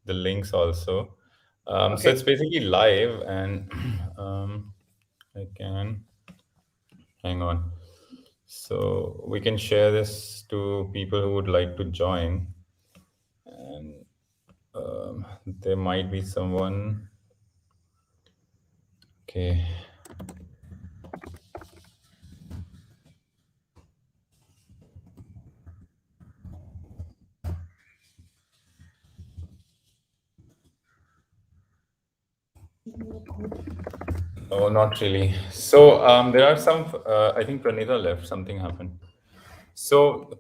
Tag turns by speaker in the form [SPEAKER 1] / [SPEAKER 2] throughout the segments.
[SPEAKER 1] the links also. So
[SPEAKER 2] Okay.
[SPEAKER 1] it's basically live, and I can hang on. So we can share this to people who would like to join, and there might be someone. Okay. Oh, not really. So there are some. I think Pranita left. Something happened. So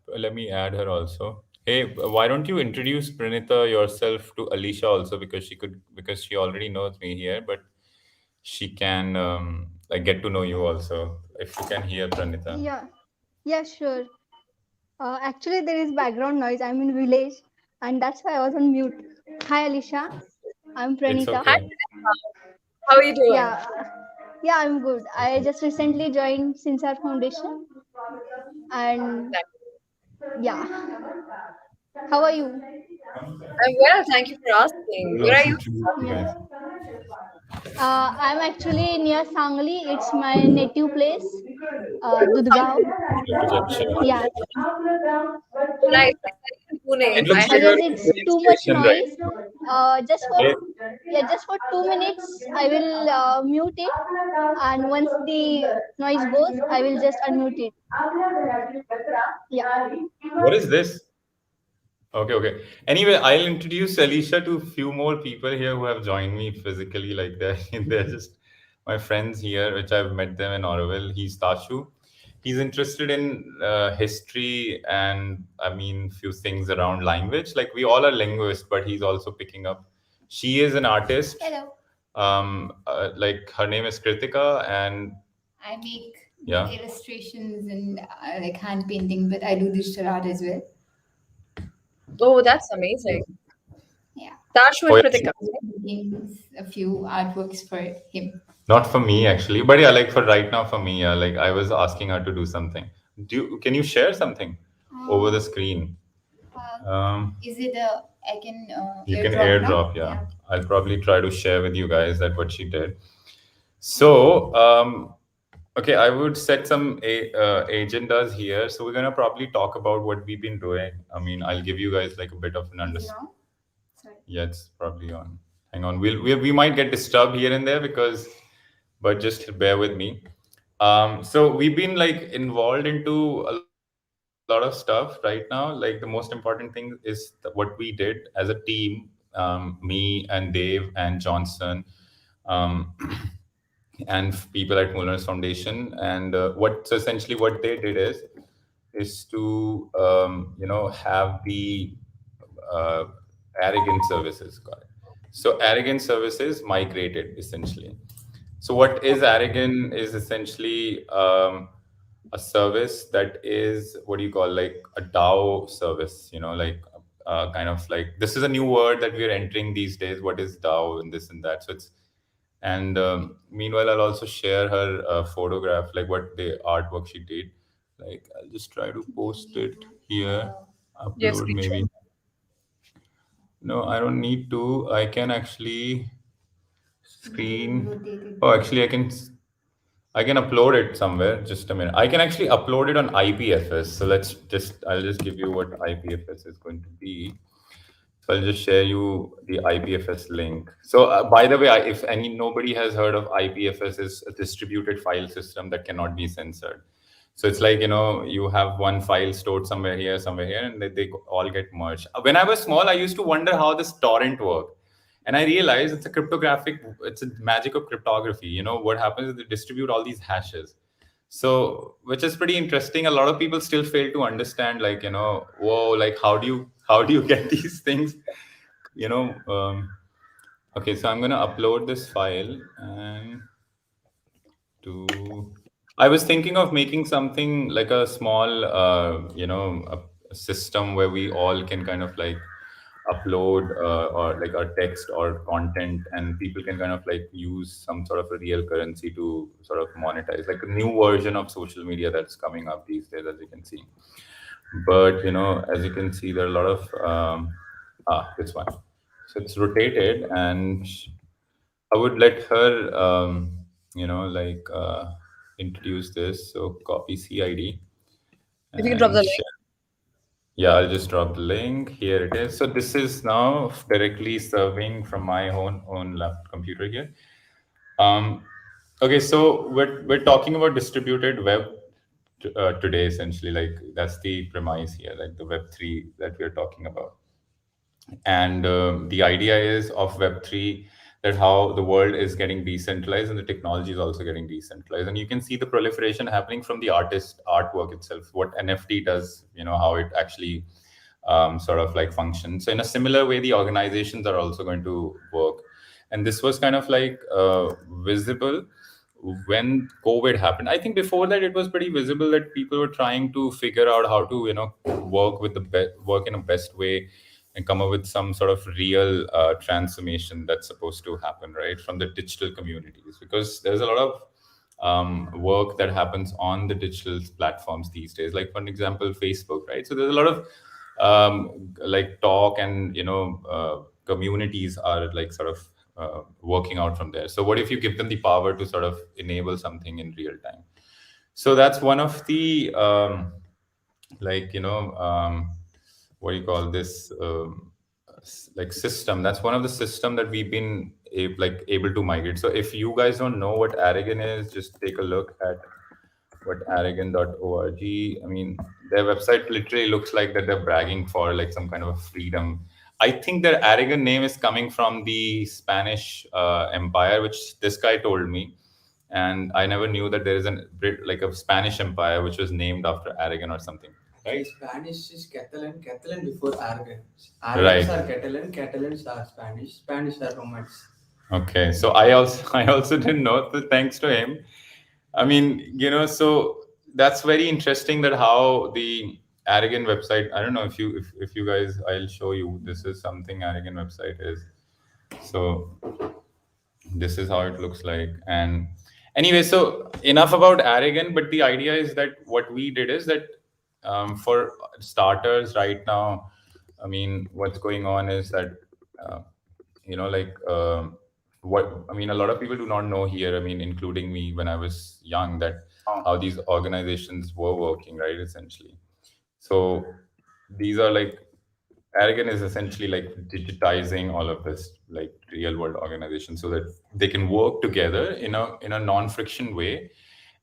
[SPEAKER 1] let me add her also. Hey, why don't you introduce Pranita yourself to Alicia also, because she already knows me here, but she can like get to know you also if you can hear Pranita.
[SPEAKER 3] Yeah, yeah, sure. Actually, there is background noise. I'm in village, and that's why I was on mute. Hi, Alicia. I'm
[SPEAKER 1] It's
[SPEAKER 3] Pranita.
[SPEAKER 2] Hi,
[SPEAKER 1] okay.
[SPEAKER 2] how are you doing?
[SPEAKER 3] Yeah, yeah, I'm good. I just recently joined Sinsar Foundation, and yeah. How are you?
[SPEAKER 2] I'm well, thank you for asking.
[SPEAKER 1] We'll
[SPEAKER 2] Where are
[SPEAKER 1] also
[SPEAKER 2] you?
[SPEAKER 1] introduce you
[SPEAKER 3] Yeah.
[SPEAKER 1] guys.
[SPEAKER 3] I'm actually near Sangli. It's my native place, Dudgaon.
[SPEAKER 2] Something
[SPEAKER 3] Yeah,
[SPEAKER 2] nice. I studied in Pune.
[SPEAKER 1] It looks
[SPEAKER 2] I
[SPEAKER 1] like
[SPEAKER 2] had
[SPEAKER 1] you're
[SPEAKER 3] because
[SPEAKER 1] in
[SPEAKER 3] it's
[SPEAKER 1] a hill
[SPEAKER 3] too much
[SPEAKER 1] station, right?
[SPEAKER 3] noise. Just for
[SPEAKER 1] Hey,
[SPEAKER 3] yeah, just for 2 minutes, I will mute it, and once the noise goes, I will just unmute it. Yeah.
[SPEAKER 1] what is this? Okay, okay. Anyway, I'll introduce Alicia to a few more people here who have joined me physically. Like they're they're just my friends here, which I've met them in Oroville. He's Tashu. He's interested in history and I mean few things around language. Like we all are linguists, but he's also picking up. She is an artist. Hello. Like her name is Kritika, and I make yeah illustrations and like hand painting, but I do digital art as well.
[SPEAKER 2] Oh, that's amazing.
[SPEAKER 1] Yeah.
[SPEAKER 2] Dashu
[SPEAKER 1] For
[SPEAKER 2] and
[SPEAKER 1] your
[SPEAKER 2] Kritika.
[SPEAKER 1] making a few artworks for him. Not for me actually, but yeah, like for right now for me, yeah. Like I was asking her to do something. Can you share something over the screen? Is it a I can you can airdrop, yeah. Yeah. I'll probably try to share with you guys that what she did. So, okay, I would set some agendas here. So we're gonna probably talk about what we've been doing. I mean, I'll give you guys like a bit of an understanding. Sorry. Yeah, it's probably on. Hang on. We might get disturbed here and there because, but just bear with me. So we've been like involved into a lot of stuff right now. Like the most important thing is what we did as a team, me and Dave and Johnson, um, and people at Mueller's Foundation. And what so essentially what they did is to have the uh, arrogant services. Got it. So arrogant services migrated essentially. So what is arrogant is essentially a service that is what do you call like a DAO service. Like kind of like this is a new word that we are entering these days. What is DAO and this and that? So it's and meanwhile I'll also share her photograph, like what the artwork she did. Like I'll just try to post it here,
[SPEAKER 2] Do you have
[SPEAKER 1] upload
[SPEAKER 2] screenshot?
[SPEAKER 1] maybe. No, I don't need to. I can actually screen. Oh, actually, I can upload it somewhere. Just a minute. I can actually upload it on IPFS. So I'll just give you what IPFS is going to be. So I'll just share you the IPFS link. So by the way, if nobody has heard of IPFS, is a distributed file system that cannot be censored. So it's like, you have one file stored somewhere here, and they all get merged. When I was small, I used to wonder how this torrent worked. And I realized it's a magic of cryptography. What happens is they distribute all these hashes. So, which is pretty interesting. A lot of people still fail to understand, like, whoa, like how do you get these things? You know, okay, so I'm gonna upload this file and to I was thinking of making something like a small a system where we all can kind of like upload or like our text or content, and people can kind of like use some sort of a real currency to sort of monetize, like a new version of social media that's coming up these days, as you can see. But as you can see, there are a lot of This one. So it's rotated, and I would let her, introduce this. So copy CID
[SPEAKER 2] If you can drop the
[SPEAKER 1] and
[SPEAKER 2] link.
[SPEAKER 1] share. Yeah, I'll just drop the link. Here it is. So this is now directly serving from my own laptop computer here. Um, okay, so we're talking about distributed web today, essentially. Like that's the premise here, like the Web3 that we're talking about. And the idea is of Web3 that how the world is getting decentralized and the technology is also getting decentralized. And you can see the proliferation happening from the artwork itself, what NFT does, how it actually sort of like functions. So in a similar way, the organizations are also going to work. And this was kind of like visible when COVID happened. I think before that it was pretty visible that people were trying to figure out how to, work with work in a best way and come up with some sort of real transformation that's supposed to happen, right, from the digital communities, because there's a lot of work that happens on the digital platforms these days. Like for an example, Facebook, right? So there's a lot of like talk and communities are like sort of working out from there. So what if you give them the power to sort of enable something in real time? So that's one of the like what do you call this like system. That's one of the system that we've been able to migrate. So if you guys don't know what Aragon is, just take a look at what aragon.org. I mean, their website literally looks like that they're bragging for like some kind of a freedom. I think their Aragon name is coming from the Spanish Empire, which this guy told me. And I never knew that there is like a Spanish Empire which was named after Aragon or something. Right?
[SPEAKER 4] Spanish is Catalan, Catalan before Aragon.
[SPEAKER 1] Right.
[SPEAKER 4] Aragons are Catalan, Catalans are Spanish, Spanish are Romans.
[SPEAKER 1] Okay, so I also didn't know. So thanks to him. I mean, so that's very interesting that how the Aragon website. I don't know if you guys. I'll show you. This is something Aragon website is. So this is how it looks like. And anyway, so enough about Aragon. But the idea is that what we did is that for starters, right now, I mean, what's going on is that. Uh, like what I mean, a lot of people do not know here, I mean, including me when I was young, that how these organizations were working, right, essentially. So these are like Aragon is essentially like digitizing all of this like real world organization so that they can work together in a non-friction way.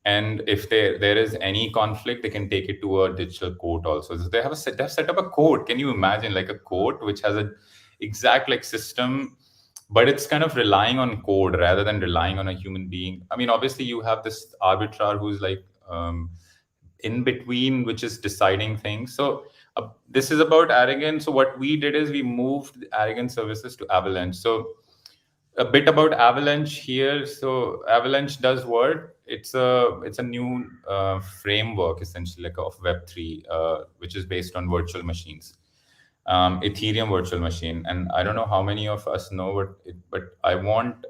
[SPEAKER 1] And if there is any conflict, they can take it to a digital court also. So they've set up a court. Can you imagine, like a court which has a exact like system, but it's kind of relying on code rather than relying on a human being. I mean, obviously you have this arbitrar who's like in between, which is deciding things. So this is about Aragon. So what we did is we moved Aragon services to Avalanche. So a bit about Avalanche here. So Avalanche does what? It's a new framework essentially, like of Web3, which is based on virtual machines, Ethereum virtual machine. And I don't know how many of us know what it, but I won't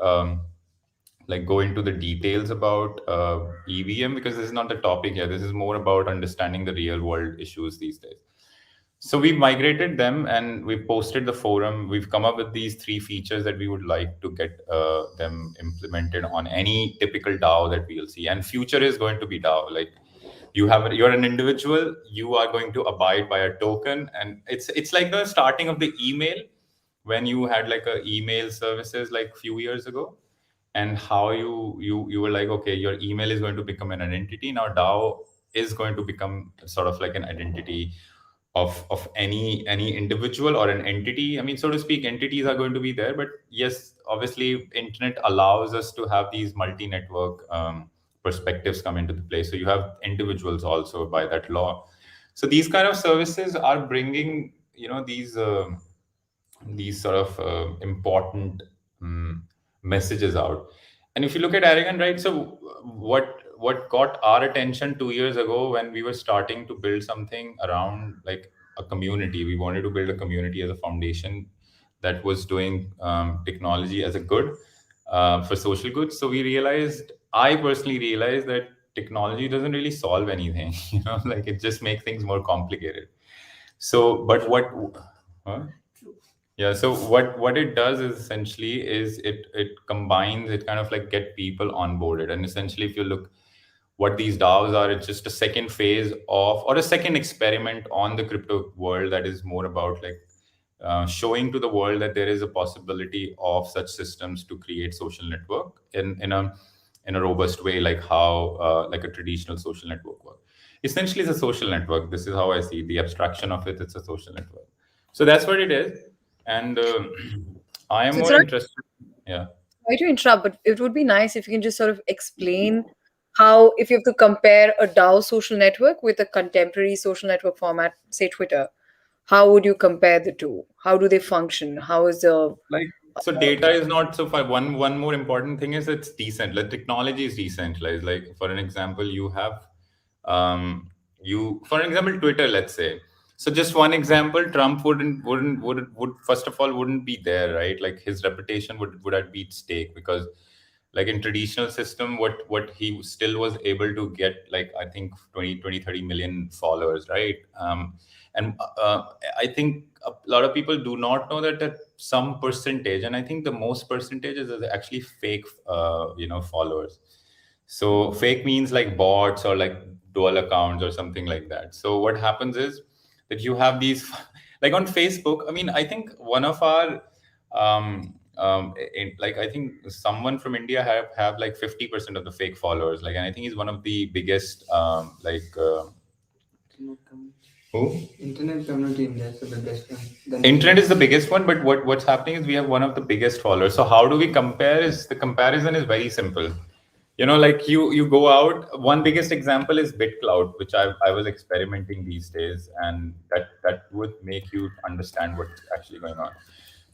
[SPEAKER 1] like go into the details about EVM because this is not the topic here. This is more about understanding the real world issues these days. So we've migrated them and we've posted the forum. We've come up with these three features that we would like to get them implemented on any typical DAO that we'll see. And future is going to be DAO. Like you're an individual, you are going to abide by a token. And it's like the starting of the email when you had like a email services like few years ago, and how you were like, okay, your email is going to become an identity. Now DAO is going to become sort of like an identity of any individual or an entity. I mean, so to speak, entities are going to be there, but yes, obviously internet allows us to have these multi-network perspectives come into the play. So you have individuals also by that law. So these kind of services are bringing these sort of important messages out. And if you look at Aragon, right? So what got our attention 2 years ago when we were starting to build something around like a community, we wanted to build a community as a foundation that was doing technology as a good for social good. So I personally realized that technology doesn't really solve anything, like it just makes things more complicated. So, but what? Huh? Yeah. So what it does is essentially is it combines, it kind of like get people onboarded. And essentially, if you look what these DAOs are, it's just a second phase of, or a second experiment on the crypto world, that is more about like showing to the world that there is a possibility of such systems to create social network in a robust way, like how like a traditional social network works. Essentially, it's a social network. This is how I see the abstraction of it. It's a social network. So that's what it is. And I am
[SPEAKER 2] So it's
[SPEAKER 1] more
[SPEAKER 2] not
[SPEAKER 1] interested. Yeah.
[SPEAKER 2] sorry to interrupt, but it would be nice if you can just sort of explain how, if you have to compare a DAO social network with a contemporary social network format, say Twitter, how would you compare the two? How do they function? How is the
[SPEAKER 1] Like, so data is not so far. One more important thing is it's decent. Like technology is decentralized. Like for an example, you have you for an example Twitter, let's say. So just one example, Trump would first of all wouldn't be there, right? Like his reputation would have be at stake, because like in traditional system, what he still was able to get, like I think 20 30 million followers, right? And I think a lot of people do not know that some percentage, and I think the most percentages is actually fake followers. So fake means like bots or like dual accounts or something like that. So what happens is that you have these like on Facebook. I mean, I think one of our like I think someone from India have like 50% of the fake followers. Like, and I think he's one of the biggest
[SPEAKER 4] Internet community.
[SPEAKER 1] who?
[SPEAKER 4] Internet community India is the biggest one.
[SPEAKER 1] Internet is the biggest one, but what's happening is we have one of the biggest followers. So how do we compare? Is the comparison is very simple. Like you go out. One biggest example is BitCloud, which I was experimenting these days, and that would make you understand what's actually going on.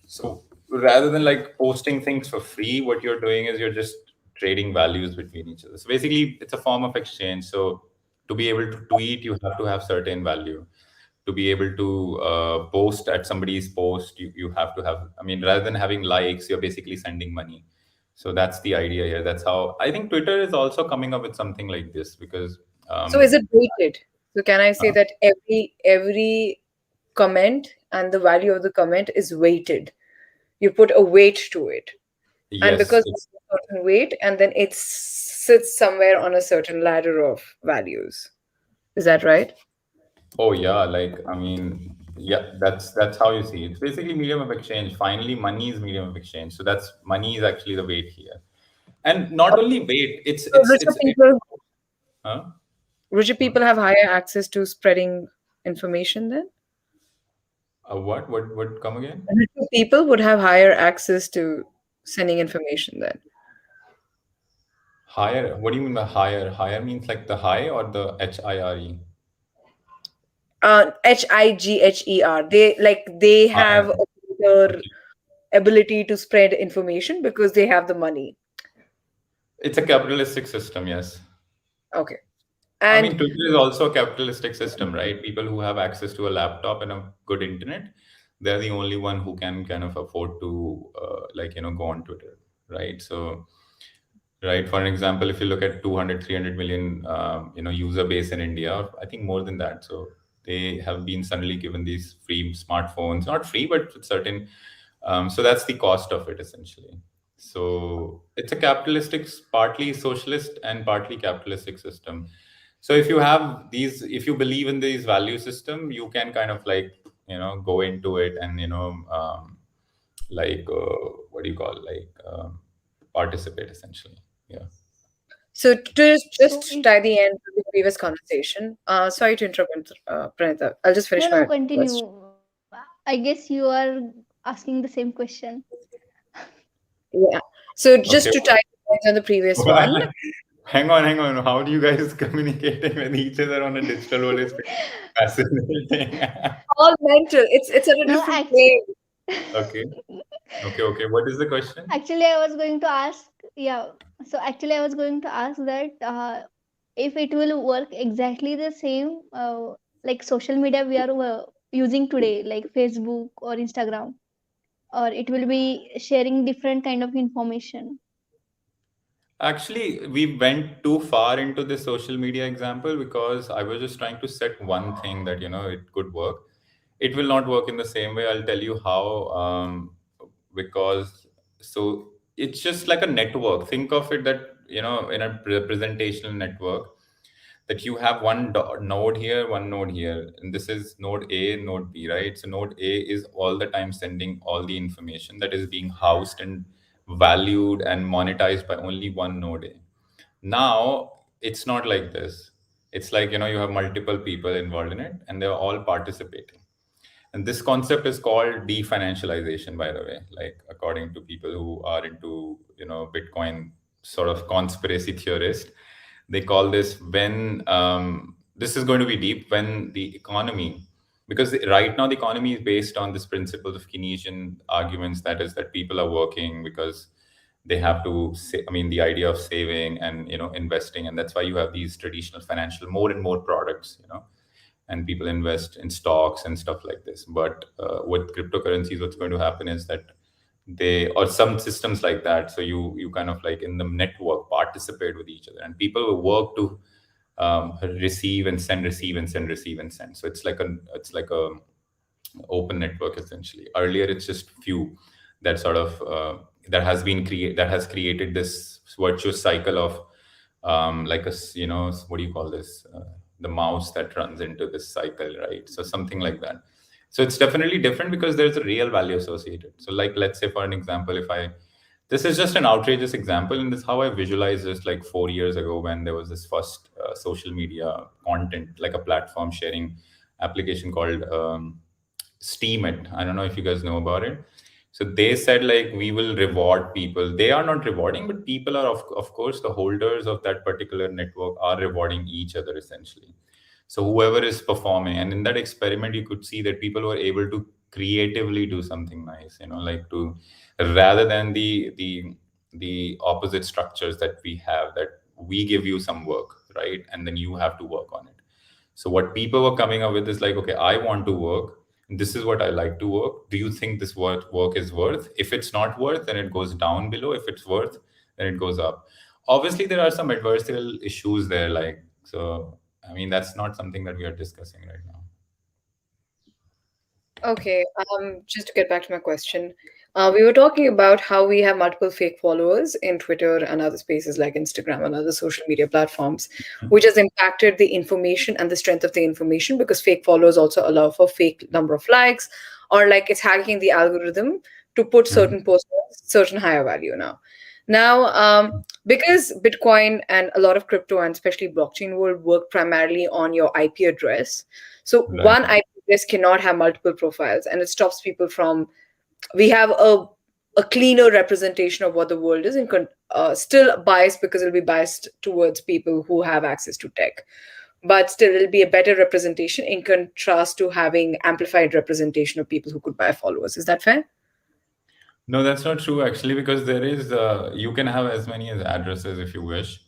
[SPEAKER 1] So rather than like posting things for free, what you're doing is you're just trading values between each other. So basically, it's a form of exchange. So to be able to tweet, you have to have certain value. To be able to post at somebody's post, you have to have. I mean, rather than having likes, you're basically sending money. So that's the idea here. That's how I think Twitter is also coming up with something like this, because
[SPEAKER 2] so is
[SPEAKER 1] um,
[SPEAKER 2] it weighted? So can I say
[SPEAKER 1] uh,
[SPEAKER 2] that every comment and the value of the comment is weighted? You put a weight to it. And
[SPEAKER 1] yes,
[SPEAKER 2] because
[SPEAKER 1] it's.
[SPEAKER 2] it's a certain weight, and then it sits somewhere on a certain ladder of values. Is that right?
[SPEAKER 1] Oh yeah, like I mean, yeah, that's how you see it. It's basically medium of exchange. Finally, money is medium of exchange. So that's money is actually the weight here, and not only weight. It's
[SPEAKER 2] So
[SPEAKER 1] it's it's. Huh?
[SPEAKER 2] richer
[SPEAKER 1] What?
[SPEAKER 2] people have higher access to spreading information then?
[SPEAKER 1] What? Come again?
[SPEAKER 2] Richer people would have higher access to sending information then.
[SPEAKER 1] Higher. What do you mean by higher? Higher means like the high or the HIRE?
[SPEAKER 2] HIGHER. They have
[SPEAKER 1] Higher.
[SPEAKER 2] a better
[SPEAKER 1] Okay.
[SPEAKER 2] ability to spread information because they have the money.
[SPEAKER 1] It's a capitalistic system, yes.
[SPEAKER 2] Okay.
[SPEAKER 1] I mean,
[SPEAKER 2] And
[SPEAKER 1] Twitter is also a capitalistic system, right? People who have access to a laptop and a good internet, they're the only one who can kind of afford to, go on Twitter, right? So, right, for an example, if you look at 200, 300 million, user base in India, I think more than that. So they have been suddenly given these free smartphones, not free, but with certain. So that's the cost of it essentially. So it's a capitalistic, partly socialist and partly capitalistic system. So if you have these, if you believe in these value system, you can kind of like go into it and what do you call, like participate essentially. Yeah.
[SPEAKER 2] so to
[SPEAKER 3] So
[SPEAKER 2] just
[SPEAKER 3] it
[SPEAKER 2] tie the end to the previous conversation, sorry to interrupt, Pranita. I'll just
[SPEAKER 3] no
[SPEAKER 2] finish
[SPEAKER 3] no
[SPEAKER 2] my question.
[SPEAKER 3] continue. I guess you are asking the same question.
[SPEAKER 2] Yeah. So
[SPEAKER 1] Okay.
[SPEAKER 2] just to tie the ends on the previous one,
[SPEAKER 1] Hang on. How do you guys communicating with each other on a digital world is fascinating.
[SPEAKER 2] all mental. It's at a
[SPEAKER 3] No,
[SPEAKER 2] different plane.
[SPEAKER 1] Okay. Okay. What is the question?
[SPEAKER 3] actually, I was going to ask. Yeah. So actually, I was going to ask that if it will work exactly the same like social media we are using today, like Facebook or Instagram, or it will be sharing different kind of information.
[SPEAKER 1] Actually, we went too far into the social media example because I was just trying to set one thing that it could work. it will not work in the same way. I'll tell you how. Because so it's just like a network. Think of it that, in a representational network, that you have one node here, one node here, and this is node A, node B, right? So node A is all the time sending all the information that is being housed and valued and monetized by only one node A. Now it's not like this. It's like, you have multiple people involved in it and they're all participating. And this concept is called definancialization, by the way, like according to people who are into, Bitcoin sort of conspiracy theorist, they call this when this is going to be deep when the economy, because right now the economy is based on this principle of Keynesian arguments, that is that people are working because they have to say, I mean, the idea of saving and, investing, and that's why you have these traditional financial more and more products, and people invest in stocks and stuff like this. But with cryptocurrencies, what's going to happen is that they, or some systems like that, so you kind of like in the network participate with each other, and people will work to receive and send, receive and send, receive and send. So it's like a open network essentially. Earlier it's just few that sort of that has created this virtuous cycle of like what do you call this, the mouse that runs into this cycle, right? So something like that. So it's definitely different because there's a real value associated. So like, let's say for an example, if I this is just an outrageous example, and this is how I visualized this like 4 years ago when there was this first social media content, like a platform sharing application called Steam It. I don't know if you guys know about it. So they said like we will reward people. They are not rewarding, but people are of course the holders of that particular network are rewarding each other essentially. So whoever is performing, and in that experiment, you could see that people were able to creatively do something nice, like to rather than the opposite structures that we have, that we give you some work, right, and then you have to work on it. So what people were coming up with is like, okay, I want to work. This is what I like to work. Do you think this work is worth? If it's not worth, then it goes down below. If it's worth, then it goes up. Obviously, there are some adversarial issues there, like so. I mean, that's not something that we are discussing right now.
[SPEAKER 2] Okay, just to get back to my question, we were talking about how we have multiple fake followers in Twitter and other spaces like Instagram and other social media platforms, which has impacted the information and the strength of the information because fake followers also allow for fake number of likes, or like it's hacking the algorithm to put
[SPEAKER 1] Mhm.
[SPEAKER 2] certain posts at certain higher value now. Now, because Bitcoin and a lot of crypto and especially blockchain world work primarily on your IP address, so
[SPEAKER 1] Right.
[SPEAKER 2] one IP address cannot have multiple profiles, and it stops people from. We have a cleaner representation of what the world is, and still biased because it'll be biased towards people who have access to tech, but still it'll be a better representation in contrast to having amplified representation of people who could buy followers. Is that fair?
[SPEAKER 1] No, that's not true actually, because there is you can have as many as addresses if you wish.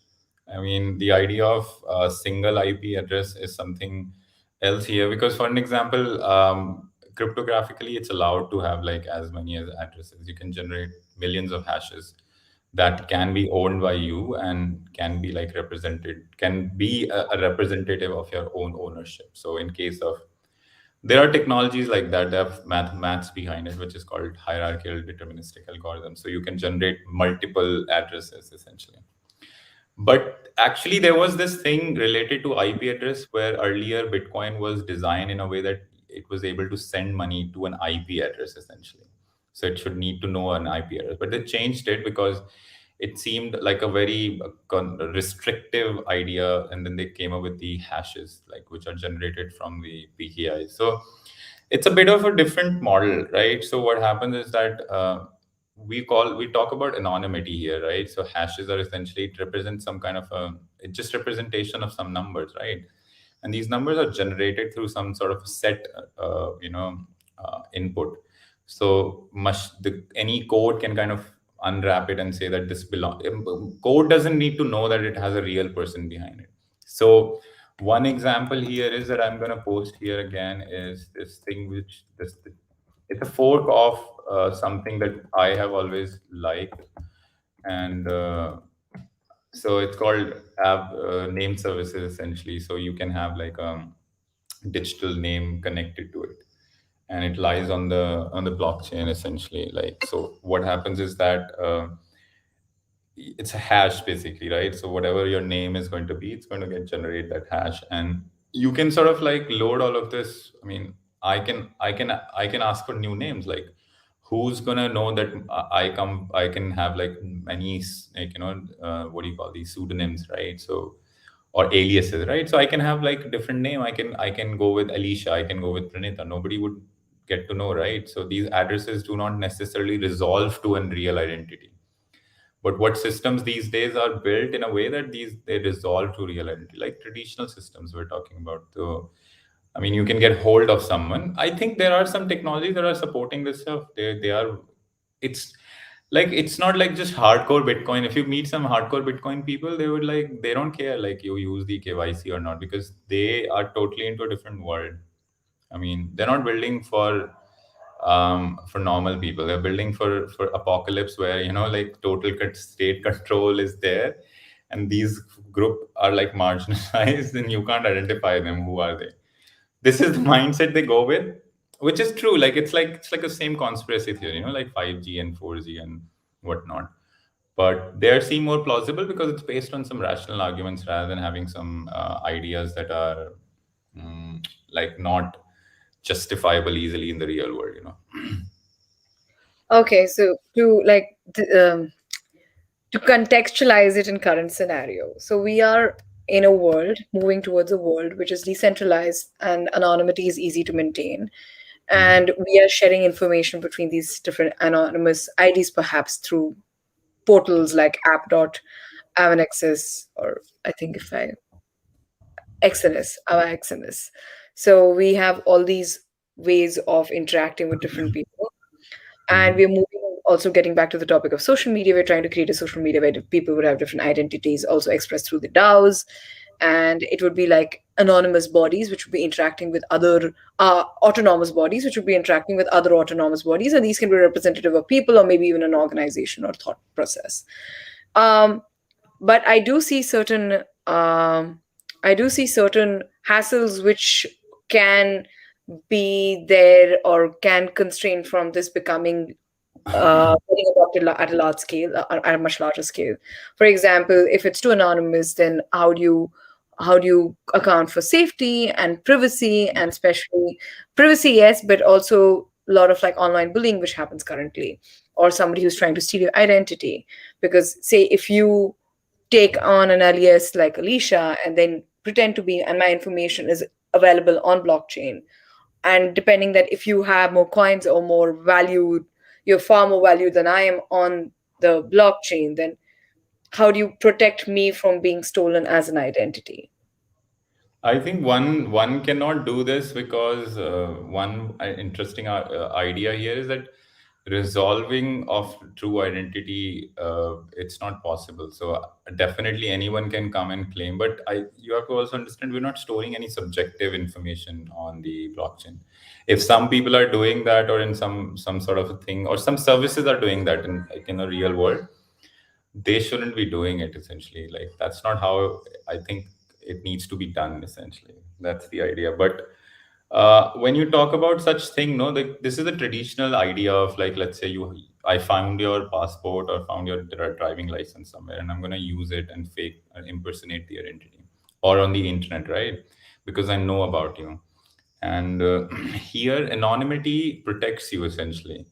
[SPEAKER 1] I mean, the idea of a single IP address is something else here, because for an example, cryptographically, it's allowed to have like as many as addresses. You can generate millions of hashes that can be owned by you and can be like represented, can be a representative of your own ownership. So in case of there are technologies like that have maths behind it, which is called hierarchical deterministic algorithm. So you can generate multiple addresses essentially. But actually, there was this thing related to IP address where earlier Bitcoin was designed in a way that it was able to send money to an IP address essentially. So it should need to know an IP address. But they changed it because it seemed like a very restrictive idea. And then they came up with the hashes, like which are generated from the PKI. So it's a bit of a different model, right? So what happens is that we talk about anonymity here, right? So hashes are essentially, it represents some kind of it's just representation of some numbers, right? And these numbers are generated through some sort of set input. So any code can kind of unwrap it and say that this belong. Code doesn't need to know that it has a real person behind it. So one example here is that I'm going to post here again is this thing which this it's a fork of something that I have always liked, and so it's called app name services essentially. So you can have like digital name connected to it. and it lies on the blockchain essentially. Like, so what happens is that it's a hash basically, right? So whatever your name is going to be, it's going to get generate that hash, and you can sort of like load all of this. I mean, I can ask for new names. Like, who's gonna know that I can have like many like, what do you call these pseudonyms, right? So, or aliases, right? So I can have like different name. I can go with Alicia. I can go with Pranita. Nobody would get to know, right? So these addresses do not necessarily resolve to a real identity. But what systems these days are built in a way that they resolve to real identity, like traditional systems we're talking about. So, I mean, you can get hold of someone. I think there are some technologies that are supporting this stuff. They are. It's like it's not like just hardcore Bitcoin. If you meet some hardcore Bitcoin people, they would like they don't care like you use the KYC or not, because they are totally into a different world. I mean, they're not building for normal people. They're building for apocalypse where like total state control is there, and these group are like marginalized, and you can't identify them. Who are they? This is the mindset they go with, which is true. Like it's like the same conspiracy theory, like 5G and 4G and whatnot. But they seem more plausible because it's based on some rational arguments rather than having some ideas that are like not justifiable easily in the real world.
[SPEAKER 2] Okay, so to contextualize it in current scenario. So we are in a world moving towards a world which is decentralized and anonymity is easy to maintain. And we are sharing information between these different anonymous IDs, perhaps through portals like app.avanaxis, or I think if I XNS, our XNS. So we have all these ways of interacting with different people. And we're moving, also getting back to the topic of social media. We're trying to create a social media where people would have different identities also expressed through the DAOs. And it would be like anonymous bodies, which would be interacting with other autonomous bodies, which would be interacting with other autonomous bodies. And these can be representative of people or maybe even an organization or thought process. But I do see certain hassles which can be there or can constrain from this becoming getting adopted at a large scale, at a much larger scale. For example, if it's too anonymous, then how do you account for safety and privacy, and especially privacy, yes, but also a lot of like online bullying which happens currently, or somebody who's trying to steal your identity. Because say if you take on an alias like Alicia and then pretend to be, and my information is available on blockchain, and depending that if you have more coins or more value, you're far more valued than I am on the blockchain, then how do you protect me from being stolen as an identity?
[SPEAKER 1] I think one cannot do this because one interesting idea here is that resolving of true identity, it's not possible. So definitely anyone can come and claim, but you have to also understand we're not storing any subjective information on the blockchain. If some people are doing that, or in some sort of a thing, or some services are doing that in like in a real world, they shouldn't be doing it essentially. Like that's not how I think it needs to be done essentially. That's the idea. But when you talk about such thing, no, this is a traditional idea of like, let's say I found your passport or found your driving license somewhere, and I'm going to use it and fake impersonate the identity, or on the internet, right? Because I know about you. And here anonymity protects you essentially.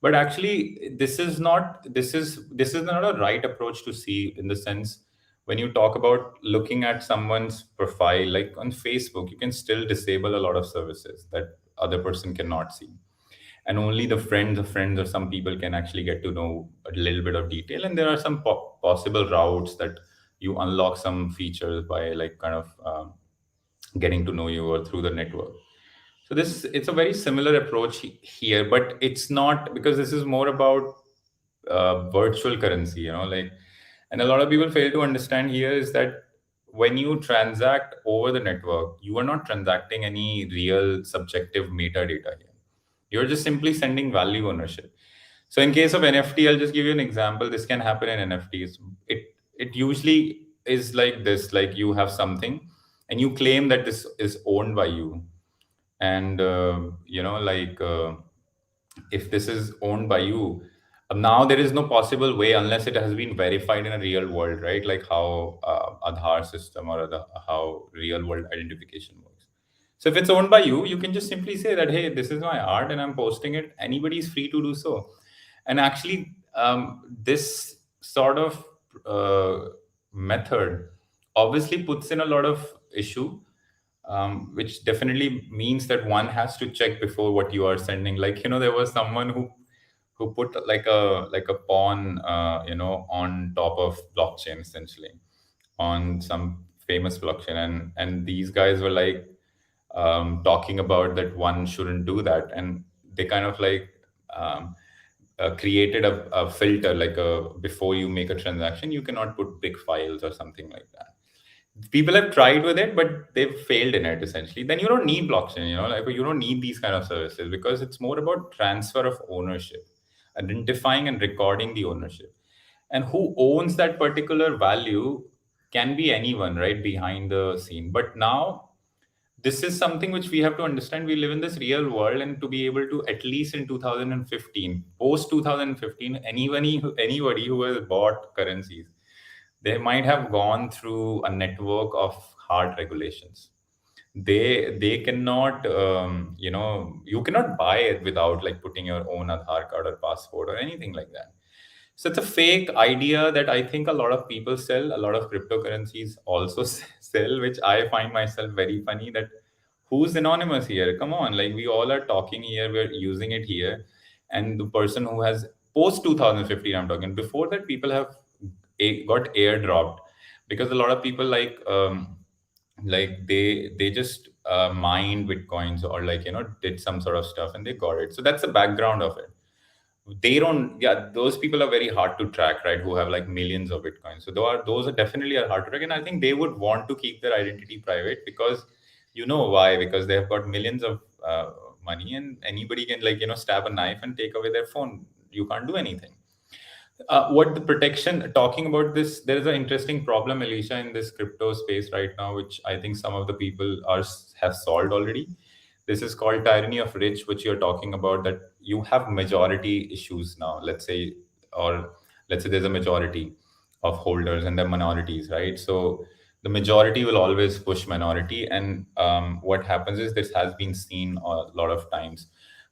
[SPEAKER 1] But actually this is not a right approach to see, in the sense, when you talk about looking at someone's profile, like on Facebook, you can still disable a lot of services that other person cannot see, and only the friends of friends or some people can actually get to know a little bit of detail. And there are some possible routes that you unlock some features by like kind of getting to know you or through the network. So this it's a very similar approach here, but it's not, because this is more about virtual currency, like, and a lot of people fail to understand here is that when you transact over the network, you are not transacting any real subjective metadata here. You're just simply sending value ownership. So in case of NFT, I'll just give you an example. This can happen in NFTs. It usually is like this, like you have something and you claim that this is owned by you, And if this is owned by you, now there is no possible way unless it has been verified in a real world, right? Like how Aadhaar system or how real world identification works. So if it's owned by you, you can just simply say that, hey, this is my art and I'm posting it. Anybody is free to do so. And actually, this sort of method obviously puts in a lot of issue, which definitely means that one has to check before what you are sending. Like, there was someone who put like a pawn, on top of blockchain, essentially, on some famous blockchain, and these guys were like talking about that one shouldn't do that, and they kind of like created a filter, like before you make a transaction, you cannot put big files or something like that. People have tried with it, but they've failed in it, essentially. Then you don't need blockchain, like you don't need these kind of services, because it's more about transfer of ownership, identifying and recording the ownership, and who owns that particular value can be anyone, right, behind the scene. But now this is something which we have to understand. We live in this real world, and to be able to, at least in 2015, post 2015, anybody who has bought currencies, they might have gone through a network of hard regulations. They cannot, you cannot buy it without like putting your own Aadhaar card or passport or anything like that. So it's a fake idea that I think a lot of people sell, a lot of cryptocurrencies also sell, which I find myself very funny, that who's anonymous here? Come on, like we all are talking here, we're using it here. And the person who has post 2015, I'm talking, before that, people have got airdropped, because a lot of people like they just mined bitcoins, or like did some sort of stuff and they got it. So that's the background of it. They don't, yeah, those people are very hard to track, right, who have like millions of bitcoins. So those are definitely are hard to track, and I think they would want to keep their identity private, because why? Because they have got millions of money, and anybody can like stab a knife and take away their phone. You can't do anything. What the protection, talking about this, there is an interesting problem, Alicia, in this crypto space right now, which I think some of the people have solved already. This is called tyranny of rich, which you're talking about, that you have majority issues now, let's say, or let's say there's a majority of holders and the minorities, right? So the majority will always push minority. And what happens is, this has been seen a lot of times.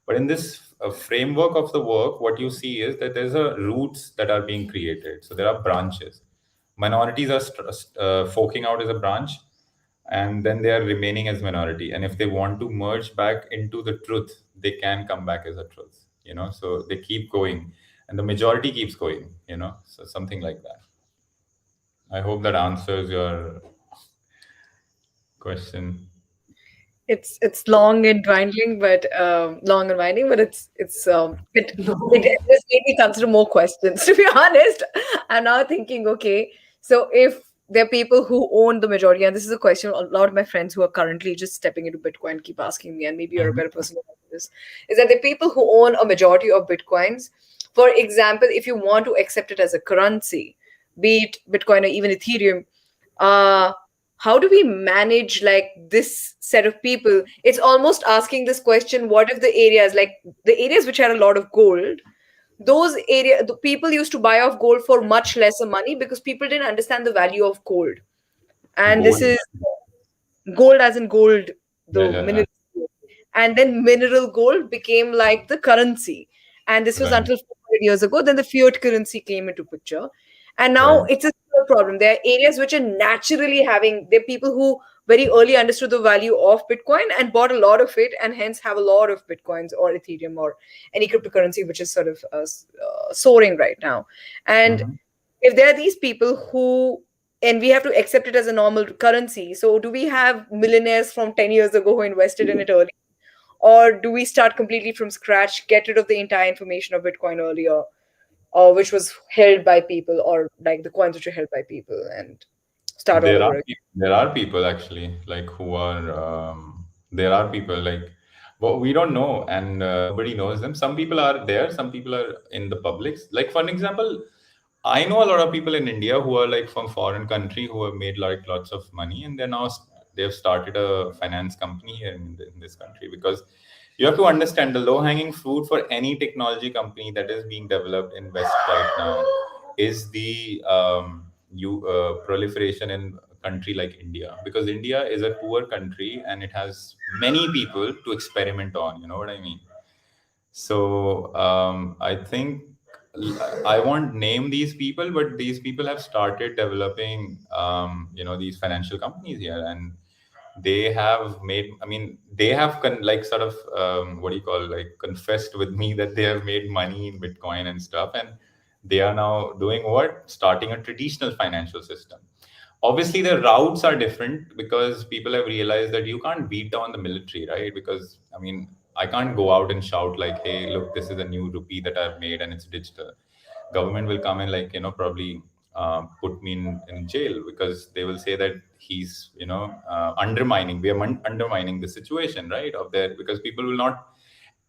[SPEAKER 1] But in this framework of the work, what you see is that there's a roots that are being created. So there are branches. Minorities are forking out as a branch, and then they are remaining as minority. And if they want to merge back into the truth, they can come back as a truth. So they keep going, and the majority keeps going. So something like that. I hope that answers your question.
[SPEAKER 2] It's long and winding, but it just made me consider more questions. To be honest, I'm now thinking, okay, so if there are people who own the majority, and this is a question a lot of my friends who are currently just stepping into Bitcoin keep asking me, and maybe you're a better person to answer this, is that the people who own a majority of Bitcoins, for example, if you want to accept it as a currency, be it Bitcoin or even Ethereum, how do we manage like this set of people? It's almost asking this question: what if the areas, like the areas which had a lot of gold, those area the people used to buy off gold for much lesser money because people didn't understand the value of gold. And this
[SPEAKER 1] Gold.
[SPEAKER 2] is gold as in gold,
[SPEAKER 1] Yeah,
[SPEAKER 2] the
[SPEAKER 1] yeah, yeah.
[SPEAKER 2] mineral. And then mineral gold became like the currency. And this was
[SPEAKER 1] Right,
[SPEAKER 2] until 400 years ago. Then the fiat currency came into picture. And now
[SPEAKER 1] right.
[SPEAKER 2] it's a similar problem. There are areas which are naturally having, there are people who very early understood the value of Bitcoin and bought a lot of it, and hence have a lot of Bitcoins or Ethereum or any cryptocurrency which is sort of soaring right now. And
[SPEAKER 1] Mhm.
[SPEAKER 2] if there are these people who, and we have to accept it as a normal currency, so do we have millionaires from 10 years ago who invested in it early? Or do we start completely from scratch, get rid of the entire information of Bitcoin earlier, or which was held by people, or like the coins which were held by people, and start all over again?
[SPEAKER 1] There are people actually like who are there are people like, well, we don't know, and nobody knows them. Some people are there, some people are in the publics. Like for an example, I know a lot of people in India who are like from foreign country who have made like lots of money, and they're now they have started a finance company here in this country. Because you have to understand, the low hanging fruit for any technology company that is being developed in West right now is the proliferation in a country like India, because India is a poor country and it has many people to experiment on. You know what I mean? So I think I won't name these people, but these people have started developing, these financial companies here, and they have made. I mean, they have like sort of what do you call, like, confessed with me that they have made money in Bitcoin and stuff, and they are now doing what? Starting a traditional financial system. Obviously, the routes are different because people have realized that you can't beat down the military, right? Because I mean, I can't go out and shout like, "Hey, look, this is a new rupee that I've made and it's digital." Government will come and, like, probably put me in jail, because they will say that he's undermining. We are undermining the situation, right? Of there, because people will not.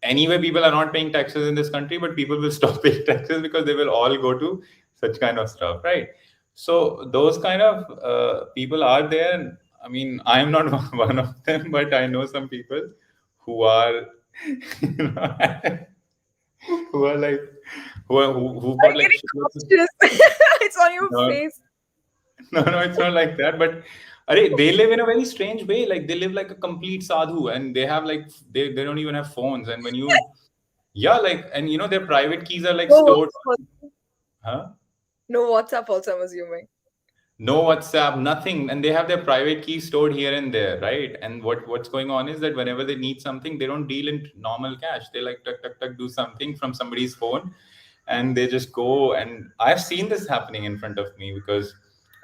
[SPEAKER 1] Anyway, people are not paying taxes in this country, but people will stop paying taxes because they will all go to such kind of stuff, right? So those kind of people are there. I mean, I am not one of them, but I know some people who are, you know, who are like, who
[SPEAKER 2] I'm
[SPEAKER 1] got like
[SPEAKER 2] getting
[SPEAKER 1] shitloads of,
[SPEAKER 2] cautious. It's on your
[SPEAKER 1] no,
[SPEAKER 2] face.
[SPEAKER 1] no, it's not like that. But they live in a very strange way. Like, they live like a complete sadhu, and they have like, they don't even have phones. And when you, yeah, like, and their private keys are like
[SPEAKER 2] No
[SPEAKER 1] stored,
[SPEAKER 2] WhatsApp also.
[SPEAKER 1] huh?
[SPEAKER 2] No WhatsApp also, I'm assuming.
[SPEAKER 1] No WhatsApp, nothing, and they have their private keys stored here and there, right? And what's going on is that whenever they need something, they don't deal in normal cash. They like tuck tuck tuck do something from somebody's phone, and they just go. And I've seen this happening in front of me, because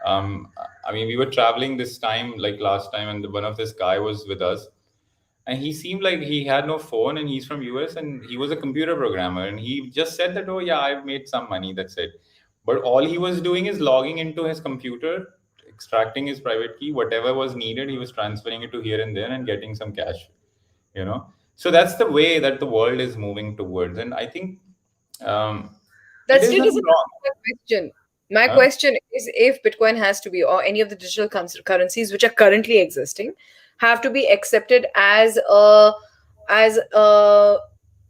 [SPEAKER 1] I mean, we were traveling this time, like last time, and one of this guy was with us, and he seemed like he had no phone, and he's from US, and he was a computer programmer, and he just said that, oh yeah, I've made some money, that's it. But all he was doing is logging into his computer, extracting his private key, whatever was needed, he was transferring it to here and there and getting some cash, you know so that's the way that the world is moving towards. And I think it
[SPEAKER 2] That
[SPEAKER 1] is
[SPEAKER 2] still
[SPEAKER 1] nothing
[SPEAKER 2] doesn't
[SPEAKER 1] wrong.
[SPEAKER 2] answer my question. My
[SPEAKER 1] Huh?
[SPEAKER 2] question is, if Bitcoin has to be, or any of the digital currencies which are currently existing, have to be accepted as a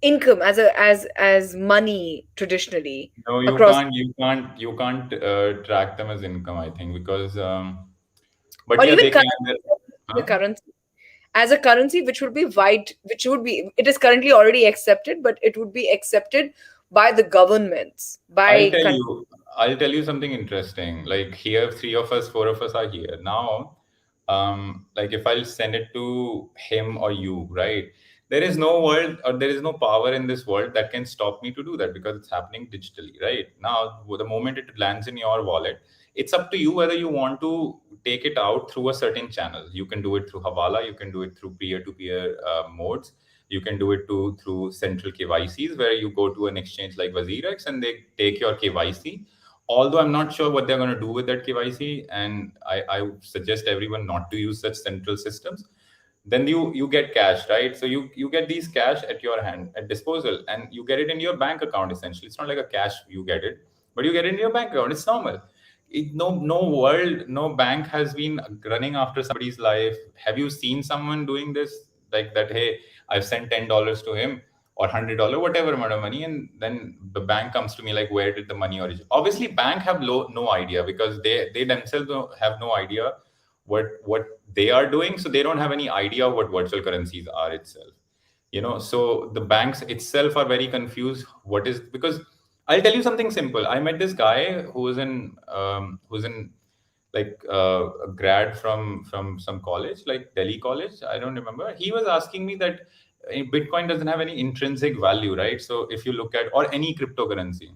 [SPEAKER 2] income, as money traditionally
[SPEAKER 1] No, you
[SPEAKER 2] across,
[SPEAKER 1] can't. You can't track them as income, I think, because. But
[SPEAKER 2] or
[SPEAKER 1] yeah,
[SPEAKER 2] even
[SPEAKER 1] they can.
[SPEAKER 2] the
[SPEAKER 1] Huh?
[SPEAKER 2] currency as a currency which would be it is currently already accepted, but it would be accepted by the governments,
[SPEAKER 1] I'll
[SPEAKER 2] by
[SPEAKER 1] tell
[SPEAKER 2] countries.
[SPEAKER 1] you. I'll tell you something interesting. Like, here, three of us, four of us are here now. Like, if I'll send it to him or you, right? There is no world, or there is no power in this world that can stop me to do that, because it's happening digitally, right? Now, the moment it lands in your wallet, it's up to you whether you want to take it out through a certain channel. You can do it through Hawala. You can do it through peer-to-peer modes. You can do it through central KYCs, where you go to an exchange like WazirX and they take your KYC. Although I'm not sure what they're going to do with that KYC, and I suggest everyone not to use such central systems. Then you get cash, right? So you get these cash at your hand, at disposal, and you get it in your bank account. Essentially, it's not like a cash you get it, but you get it in your bank account. It's normal. No bank has been running after somebody's life. Have you seen someone doing this, like that? Hey, I've sent $10 to him, or $100, whatever amount of money, and then the bank comes to me like, where did the money origin? Obviously, bank have no idea, because they themselves have no idea what they are doing. So they don't have any idea of what virtual currencies are itself. So the banks itself are very confused. What is, because I'll tell you something simple. I met this guy who's in like a grad from some college, like Delhi college, I don't remember. He was asking me that Bitcoin doesn't have any intrinsic value, right? So if you look at, or any cryptocurrency,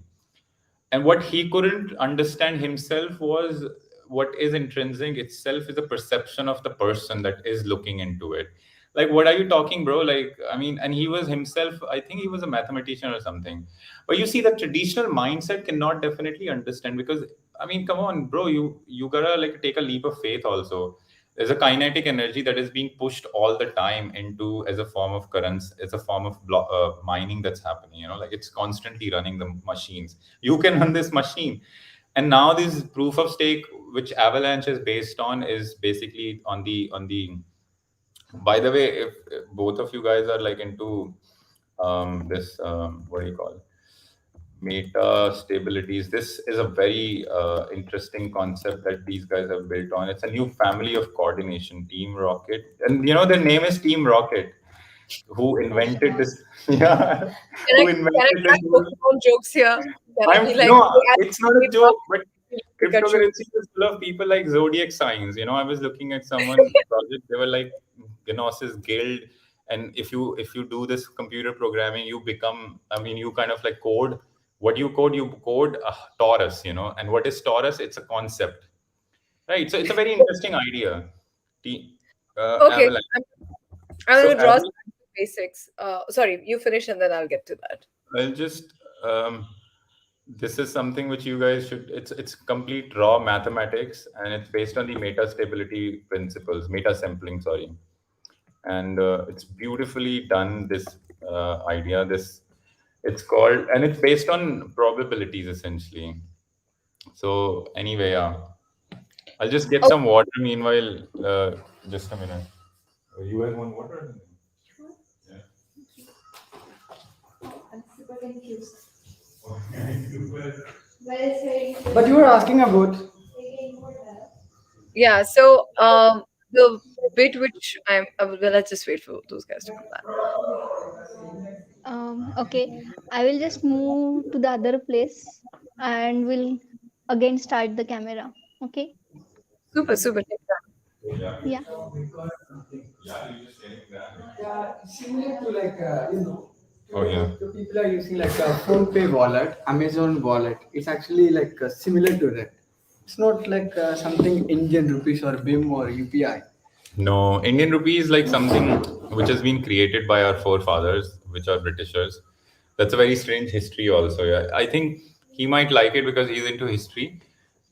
[SPEAKER 1] and what he couldn't understand himself was, what is intrinsic itself is a perception of the person that is looking into it. Like, what are you talking, bro? Like, I mean, and he was himself, I think he was a mathematician or something. But you see, the traditional mindset cannot definitely understand, because I mean, come on, bro, you gotta like take a leap of faith also. There's a kinetic energy that is being pushed all the time into, as a form of currents, as a form of mining that's happening. Like, it's constantly running the machines. You can run this machine. And now this proof of stake, which Avalanche is based on, is basically on the. By the way, if both of you guys are like into this, what do you call, meta stabilities, this is a very interesting concept that these guys have built on. It's a new family of coordination, Team Rocket, and their name is Team Rocket. Who invented this? Yeah, who
[SPEAKER 2] Can I
[SPEAKER 1] invented this?
[SPEAKER 2] crack Pokemon jokes here? Can I
[SPEAKER 1] I'm
[SPEAKER 2] be like,
[SPEAKER 1] no,
[SPEAKER 2] hey, I
[SPEAKER 1] it's not a
[SPEAKER 2] played
[SPEAKER 1] joke, but
[SPEAKER 2] Pikachu?
[SPEAKER 1] cryptocurrency is full of people like zodiac signs. I was looking at someone project. They were like Gnosis Guild, and if you do this computer programming, you become. I mean, you kind of like code. What you code? You code Taurus. And what is Taurus? It's a concept, right? So it's a very interesting idea. The
[SPEAKER 2] Okay,
[SPEAKER 1] Avalanche.
[SPEAKER 2] I'm
[SPEAKER 1] So
[SPEAKER 2] going to draw some
[SPEAKER 1] Avalanche,
[SPEAKER 2] basics. Sorry, you finish and then I'll get to that.
[SPEAKER 1] I'll just this is something which you guys should. It's complete raw mathematics, and it's based on the meta stability principles, meta sampling. Sorry, and it's beautifully done. This idea, this it's called, and it's based on probabilities essentially. So anyway, yeah, I'll just get
[SPEAKER 2] Oh,
[SPEAKER 1] some water. Meanwhile, just a minute. You guys want water? Yeah.
[SPEAKER 3] I'm super confused.
[SPEAKER 4] But you were asking about.
[SPEAKER 2] yeah. So the bit which well, let's just wait for those guys to come back.
[SPEAKER 3] Okay, I will just move to the other place and will again start the camera. Okay.
[SPEAKER 2] Super, super. Take that.
[SPEAKER 3] Yeah.
[SPEAKER 4] Yeah, similar to like
[SPEAKER 1] Oh yeah.
[SPEAKER 4] the people are using like a phone pay wallet, Amazon wallet. It's actually like similar to that. It's not like something Indian rupees or BIM or UPI.
[SPEAKER 1] No, Indian rupee is like something which has been created by our forefathers, which are Britishers. That's a very strange history, also. Yeah, I think he might like it because he's into history.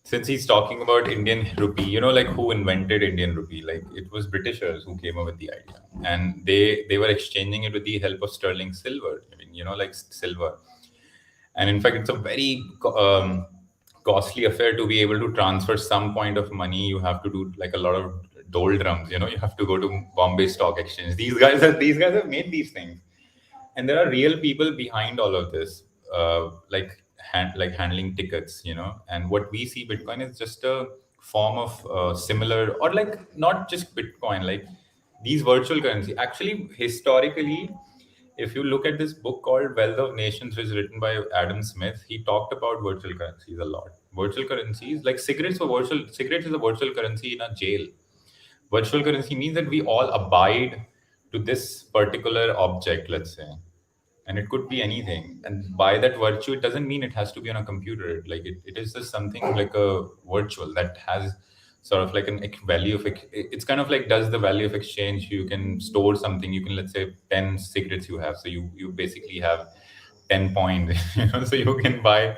[SPEAKER 1] Since he's talking about Indian rupee, like who invented Indian rupee? Like it was Britishers who came up with the idea, and they were exchanging it with the help of sterling silver. I mean, like silver. And in fact, it's a very costly affair to be able to transfer some point of money. You have to do like a lot of doldrums. You have to go to Bombay Stock Exchange. These guys have made these things, and there are real people behind all of this, like handling tickets. And what we see Bitcoin is just a form of similar, or like not just Bitcoin, like these virtual currency. Actually, historically, if you look at this book called Wealth of Nations, which is written by Adam Smith, he talked about virtual currencies a lot. Virtual currencies, like cigarettes is a virtual currency in a jail. Virtual currency means that we all abide to this particular object, let's say, and it could be anything. And by that virtue, it doesn't mean it has to be on a computer. Like it is just something like a virtual that has sort of like an value of it's kind of like, does the value of exchange. You can store something. You can, let's say, 10 cigarettes you have, so you basically have 10 points. So you can buy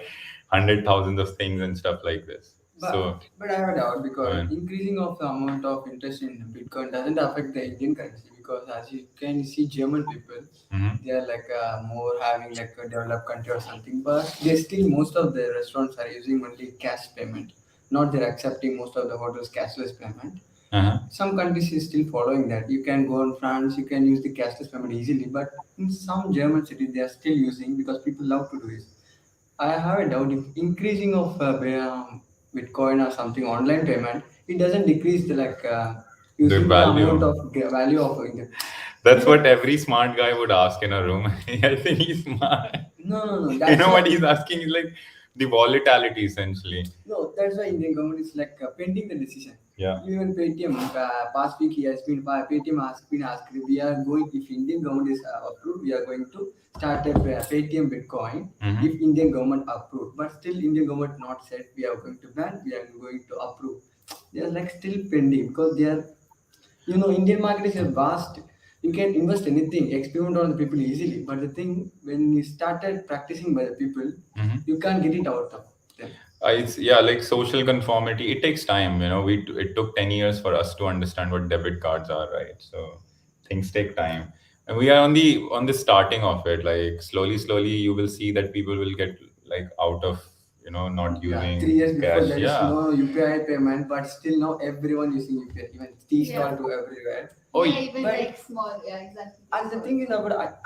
[SPEAKER 1] 100,000 of things and stuff like this.
[SPEAKER 4] But I have a doubt because
[SPEAKER 1] Right.
[SPEAKER 4] increasing of the amount of interest in Bitcoin doesn't affect the Indian currency because as you can see German people,
[SPEAKER 1] Mhm.
[SPEAKER 4] they are like more having like a developed country or something, but they still most of the restaurants are using only cash payment. Not they're accepting most of the hotels cashless payment.
[SPEAKER 1] Uh-huh.
[SPEAKER 4] Some countries is still following that. You can go in France, you can use the cashless payment easily, but in some German cities they are still using because people love to do it. I have a doubt if increasing of Bitcoin or something online payment, it doesn't decrease the like
[SPEAKER 1] The
[SPEAKER 4] using the amount
[SPEAKER 1] value.
[SPEAKER 4] of value of it.
[SPEAKER 1] That's what every smart guy would ask in a room. I think he's smart.
[SPEAKER 4] No.
[SPEAKER 1] You
[SPEAKER 4] That's
[SPEAKER 1] know
[SPEAKER 4] why,
[SPEAKER 1] what he's asking is like the volatility essentially.
[SPEAKER 4] no. That's why Indian government is like pending the decision.
[SPEAKER 1] Yeah.
[SPEAKER 4] Even Paytm, past week he has been Paytm has been asked. We are going if Indian government is approved, we are going to start a Paytm Bitcoin.
[SPEAKER 1] Mhm.
[SPEAKER 4] If Indian government approved, but still Indian government not said we are going to ban. We are going to approve. They are like still pending because they are. Indian market is a vast. You can invest anything, experiment on the people easily. But the thing, when you started practicing by the people,
[SPEAKER 1] Mhm.
[SPEAKER 4] you can't get it out of them.
[SPEAKER 1] It's yeah, like social conformity. It takes time. It took 10 years for us to understand what debit cards are, right? So things take time, and we are on the starting of it. Like slowly, you will see that people will get like out of not
[SPEAKER 4] Yeah,
[SPEAKER 1] using
[SPEAKER 4] 3 years before
[SPEAKER 1] cash.
[SPEAKER 4] there is
[SPEAKER 1] Yeah.
[SPEAKER 4] no UPI payment, but still now everyone using UPI, even tea stall
[SPEAKER 3] Yeah.
[SPEAKER 4] to everywhere.
[SPEAKER 1] Oh,
[SPEAKER 3] Yeah, even
[SPEAKER 4] But
[SPEAKER 3] like small. Yeah, exactly.
[SPEAKER 4] and the thing is about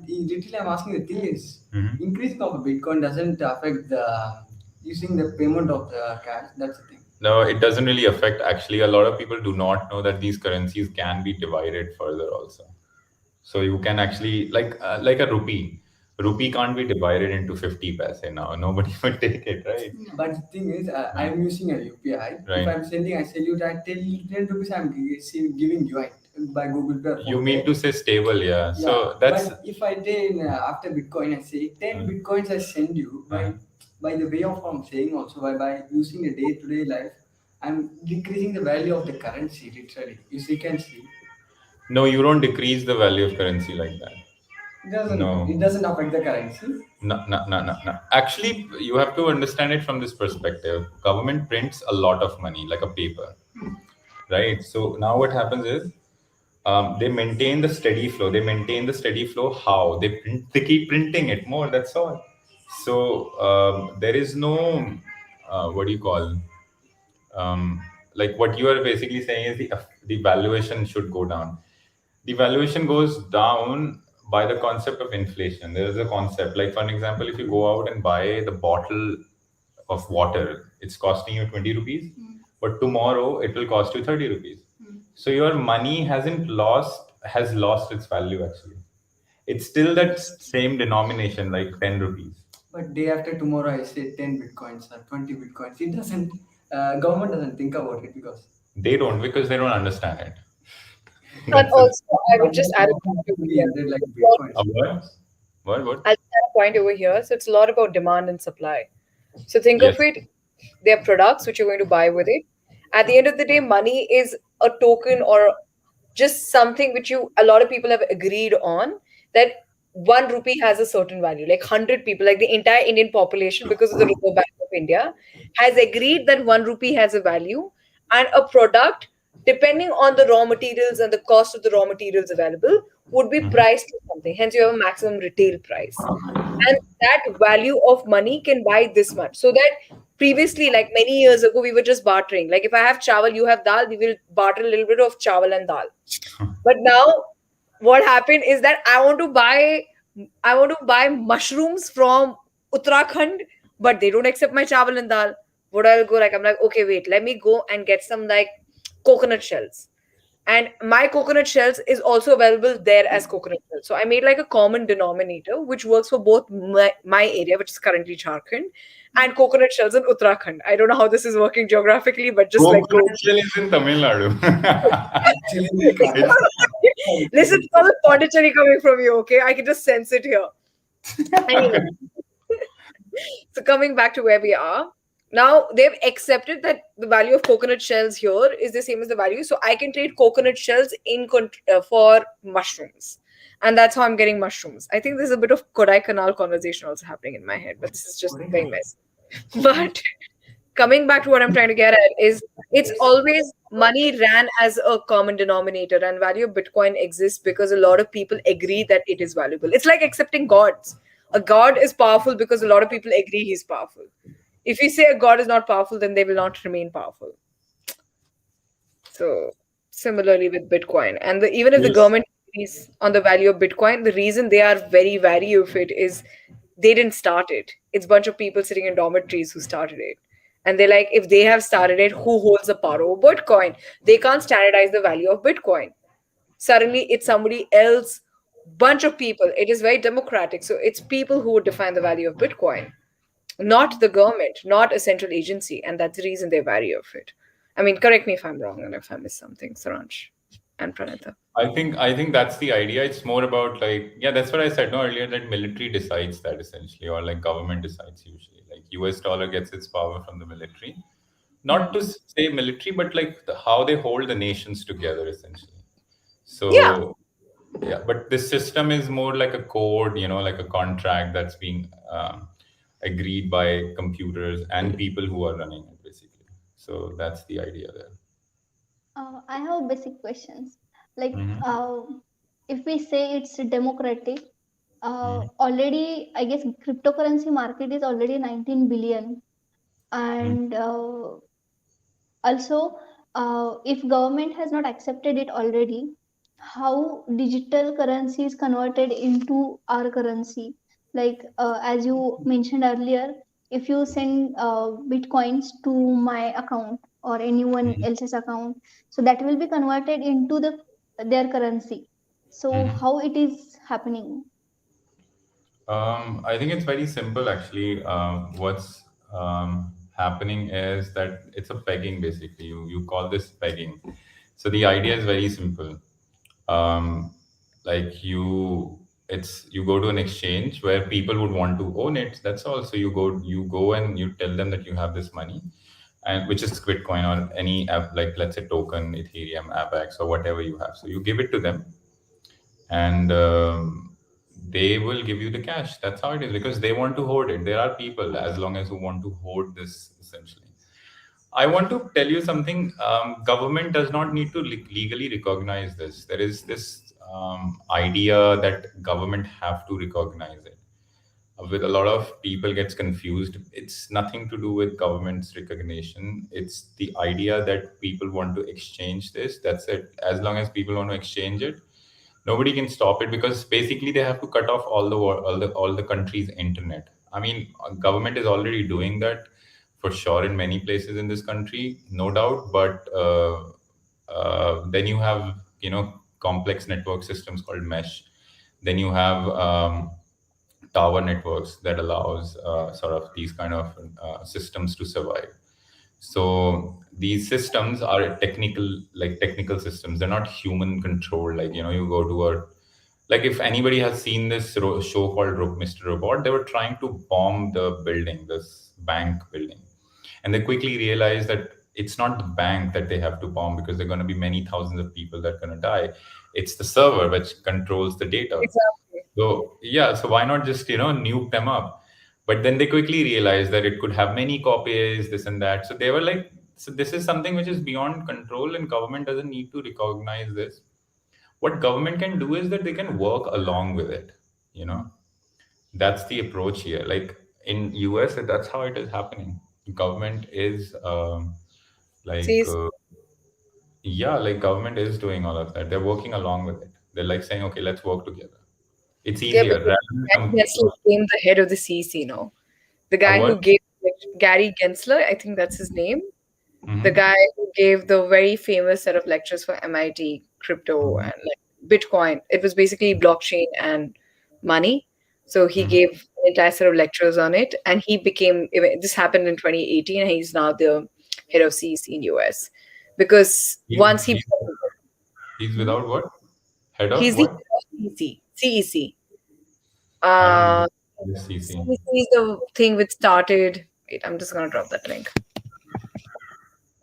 [SPEAKER 4] literally I'm asking the thing is
[SPEAKER 1] Mhm.
[SPEAKER 4] increasing of Bitcoin doesn't affect the using the payment of the cash. That's the thing.
[SPEAKER 1] No, it doesn't really affect. Actually, a lot of people do not know that these currencies can be divided further also. So you can actually like a rupee. Rupee can't be divided into 50 paise now. Nobody would take it, right?
[SPEAKER 3] No.
[SPEAKER 4] But the thing is, I'm using a UPI. If
[SPEAKER 1] Right.
[SPEAKER 4] I'm sending, I sell you that 10 rupees. I'm giving you by Google Pay or
[SPEAKER 1] You
[SPEAKER 4] Phone
[SPEAKER 1] mean
[SPEAKER 4] Pay.
[SPEAKER 1] to say stable, yeah.
[SPEAKER 4] Yeah,
[SPEAKER 1] So that's
[SPEAKER 4] but if I take after Bitcoin, I say 10 Bitcoins I send you by the way of I'm saying also by using a day to day life, I'm decreasing the value of the currency literally. You can see.
[SPEAKER 1] no, you don't decrease the value of currency like that. No.
[SPEAKER 4] It doesn't affect the currency.
[SPEAKER 1] No, no, no, no, no. Actually, you have to understand it from this perspective. Government prints a lot of money, like a paper, right? So now what happens is they maintain the steady flow. They maintain the steady flow. How they print? They keep printing it more. That's all. So there is no what do you call? Like what you are basically saying is the valuation should go down. The valuation goes down by the concept of inflation. There is a concept, like for an example, if you go out and buy the bottle of water, it's costing you 20 rupees, but tomorrow it will cost you 30 rupees. So your money has lost its value actually. It's still that same denomination, like 10 rupees.
[SPEAKER 4] But day after tomorrow, I say 10 Bitcoins or 20 Bitcoins. It doesn't. Government doesn't think about it because
[SPEAKER 1] They don't, because they don't understand it.
[SPEAKER 2] And
[SPEAKER 1] That's it.
[SPEAKER 2] also, I would just add a point over here.
[SPEAKER 4] like
[SPEAKER 2] It's a lot-
[SPEAKER 4] Bitcoins.
[SPEAKER 1] What? What?
[SPEAKER 2] I'll just add a point over here. So it's a lot about demand and supply. So think of
[SPEAKER 1] Yes.
[SPEAKER 2] it, they're products which you're going to buy with it. At the end of the day, money is a token or just something which a lot of people have agreed on, that 1 rupee has a certain value. Like 100 people, like the entire Indian population, because of the Reserve Bank of India, has agreed that 1 rupee has a value, and a product, depending on the raw materials and the cost of the raw materials available, would be priced to something. Hence, you have a maximum retail price. And that value of money can buy this much. So that previously, like many years ago, we were just bartering. Like if I have chawal, you have dal, we will barter a little bit of chawal and dal. But now what happened is that I want to buy mushrooms from Uttarakhand, but they don't accept my chawal and dal. What I'll go like, I'm like, okay, wait, let me go and get some like coconut shells. And my coconut shells is also available there as coconut shells. So I made like a common denominator which works for both my area, which is currently Jharkhand, and coconut shells in Uttarakhand. I don't know how this is working geographically, but just like
[SPEAKER 1] Coconut shell is in Tamil Nadu.
[SPEAKER 4] Actually, we can't.
[SPEAKER 2] listen, it's not a Pondicherry coming from you, okay? I can just sense it here. Anyway, so coming back to where we are, now they've accepted that the value of coconut shells here is the same as the value. So I can trade coconut shells for mushrooms. And that's how I'm getting mushrooms. I think there's a bit of Kodaikanal conversation also happening in my head, but this is just very messy. But coming back to what I'm trying to get at is, it's always money ran as a common denominator, and value of Bitcoin exists because a lot of people agree that it is valuable. It's like accepting gods. A god is powerful because a lot of people agree he's powerful. If you say a god is not powerful, then they will not remain powerful. So similarly with Bitcoin, and even if the
[SPEAKER 1] Yes.
[SPEAKER 2] government agrees on the value of Bitcoin, the reason they are very wary of it is they didn't start it. It's a bunch of people sitting in dormitories who started it. And they're like, if they have started it, who holds the power over Bitcoin? They can't standardize the value of Bitcoin. Suddenly, it's somebody else, bunch of people. It is very democratic. So it's people who would define the value of Bitcoin, not the government, not a central agency. And that's the reason they vary of it. I mean, correct me if I'm wrong and if I missed something, Saransh and Pranita.
[SPEAKER 1] I think that's the idea. It's more about like, yeah, that's what I said no earlier, that military decides that essentially, or like government decides usually. Like US dollar gets its power from the military. Not to say military, but like how they hold the nations together essentially.
[SPEAKER 2] Yeah.
[SPEAKER 1] So yeah, but this system is more like a code, like a contract that's being agreed by computers and people who are running it basically. So that's the idea there.
[SPEAKER 3] I have basic questions. Like,
[SPEAKER 1] Mhm.
[SPEAKER 3] if we say it's democratic,
[SPEAKER 1] Mhm.
[SPEAKER 3] already I guess cryptocurrency market is already 19 billion. And also, if government has not accepted it already, how digital currency is converted into our currency? Like as you mentioned earlier, if you send bitcoins to my account or anyone
[SPEAKER 1] Mhm.
[SPEAKER 3] else's account, so that will be converted into their currency. So
[SPEAKER 1] Mhm.
[SPEAKER 3] how it is happening?
[SPEAKER 1] I think it's very simple actually. What's happening is that it's a pegging basically. You call this pegging. So the idea is very simple. Um, like you go to an exchange where people would want to own it. That's all. So you go and you tell them that you have this money, and which is Bitcoin or any app like let's say token, Ethereum, AppX or whatever you have. So you give it to them and they will give you the cash. That's how it is because they want to hoard it. There are people as long as who want to hoard this essentially. I want to tell you something. Government does not need to legally recognize this. There is this idea that government have to recognize it. With a lot of people gets confused. It's nothing to do with government's recognition. It's the idea that people want to exchange this. That's it. As long as people want to exchange it, nobody can stop it because basically they have to cut off all the country's internet. I mean, government is already doing that for sure in many places in this country, no doubt. But then you have complex network systems called mesh. Then you have tower networks that allows sort of these kind of systems to survive. So these systems are technical systems. They're not human controlled. Like you go to a like if anybody has seen this show called Mr. Robot, they were trying to bomb the building, this bank building, and they quickly realized that it's not the bank that they have to bomb because there are going to be many thousands of people that are going to die. It's the server which controls the data.
[SPEAKER 2] Exactly.
[SPEAKER 1] So yeah, so why not just nuke them up? But then they quickly realized that it could have many copies, this and that. So they were like, so this is something which is beyond control, and government doesn't need to recognize this. What government can do is that they can work along with it. You know, that's the approach here. Like in US, that's how it is happening. Government is like
[SPEAKER 2] Says
[SPEAKER 1] yeah, like government is doing all of that. They're working along with it. They're like saying, okay, let's work together. It's
[SPEAKER 2] yeah,
[SPEAKER 1] easier
[SPEAKER 2] because
[SPEAKER 1] rather than
[SPEAKER 2] Gary Gensler became the head of the CC, no? The
[SPEAKER 1] a
[SPEAKER 2] guy
[SPEAKER 1] what?
[SPEAKER 2] who gave Gary Gensler, I think that's his name. The
[SPEAKER 1] Mhm.
[SPEAKER 2] guy who gave the very famous set of lectures for MIT crypto
[SPEAKER 1] Mhm.
[SPEAKER 2] and like Bitcoin. It was basically blockchain and money. So he
[SPEAKER 1] Mhm.
[SPEAKER 2] gave an entire set of lectures on it, and he became. This happened in 2018, and he's now the head of CEC in US because
[SPEAKER 1] He's,
[SPEAKER 2] once he
[SPEAKER 1] he's, he's
[SPEAKER 2] Mhm.
[SPEAKER 1] without what? Head of
[SPEAKER 2] He's the
[SPEAKER 1] what?
[SPEAKER 2] head of CEC. CEC.
[SPEAKER 1] I don't know.
[SPEAKER 2] Uh,
[SPEAKER 1] This CC.
[SPEAKER 2] CEC is the thing which started. Wait, I'm just gonna drop that link.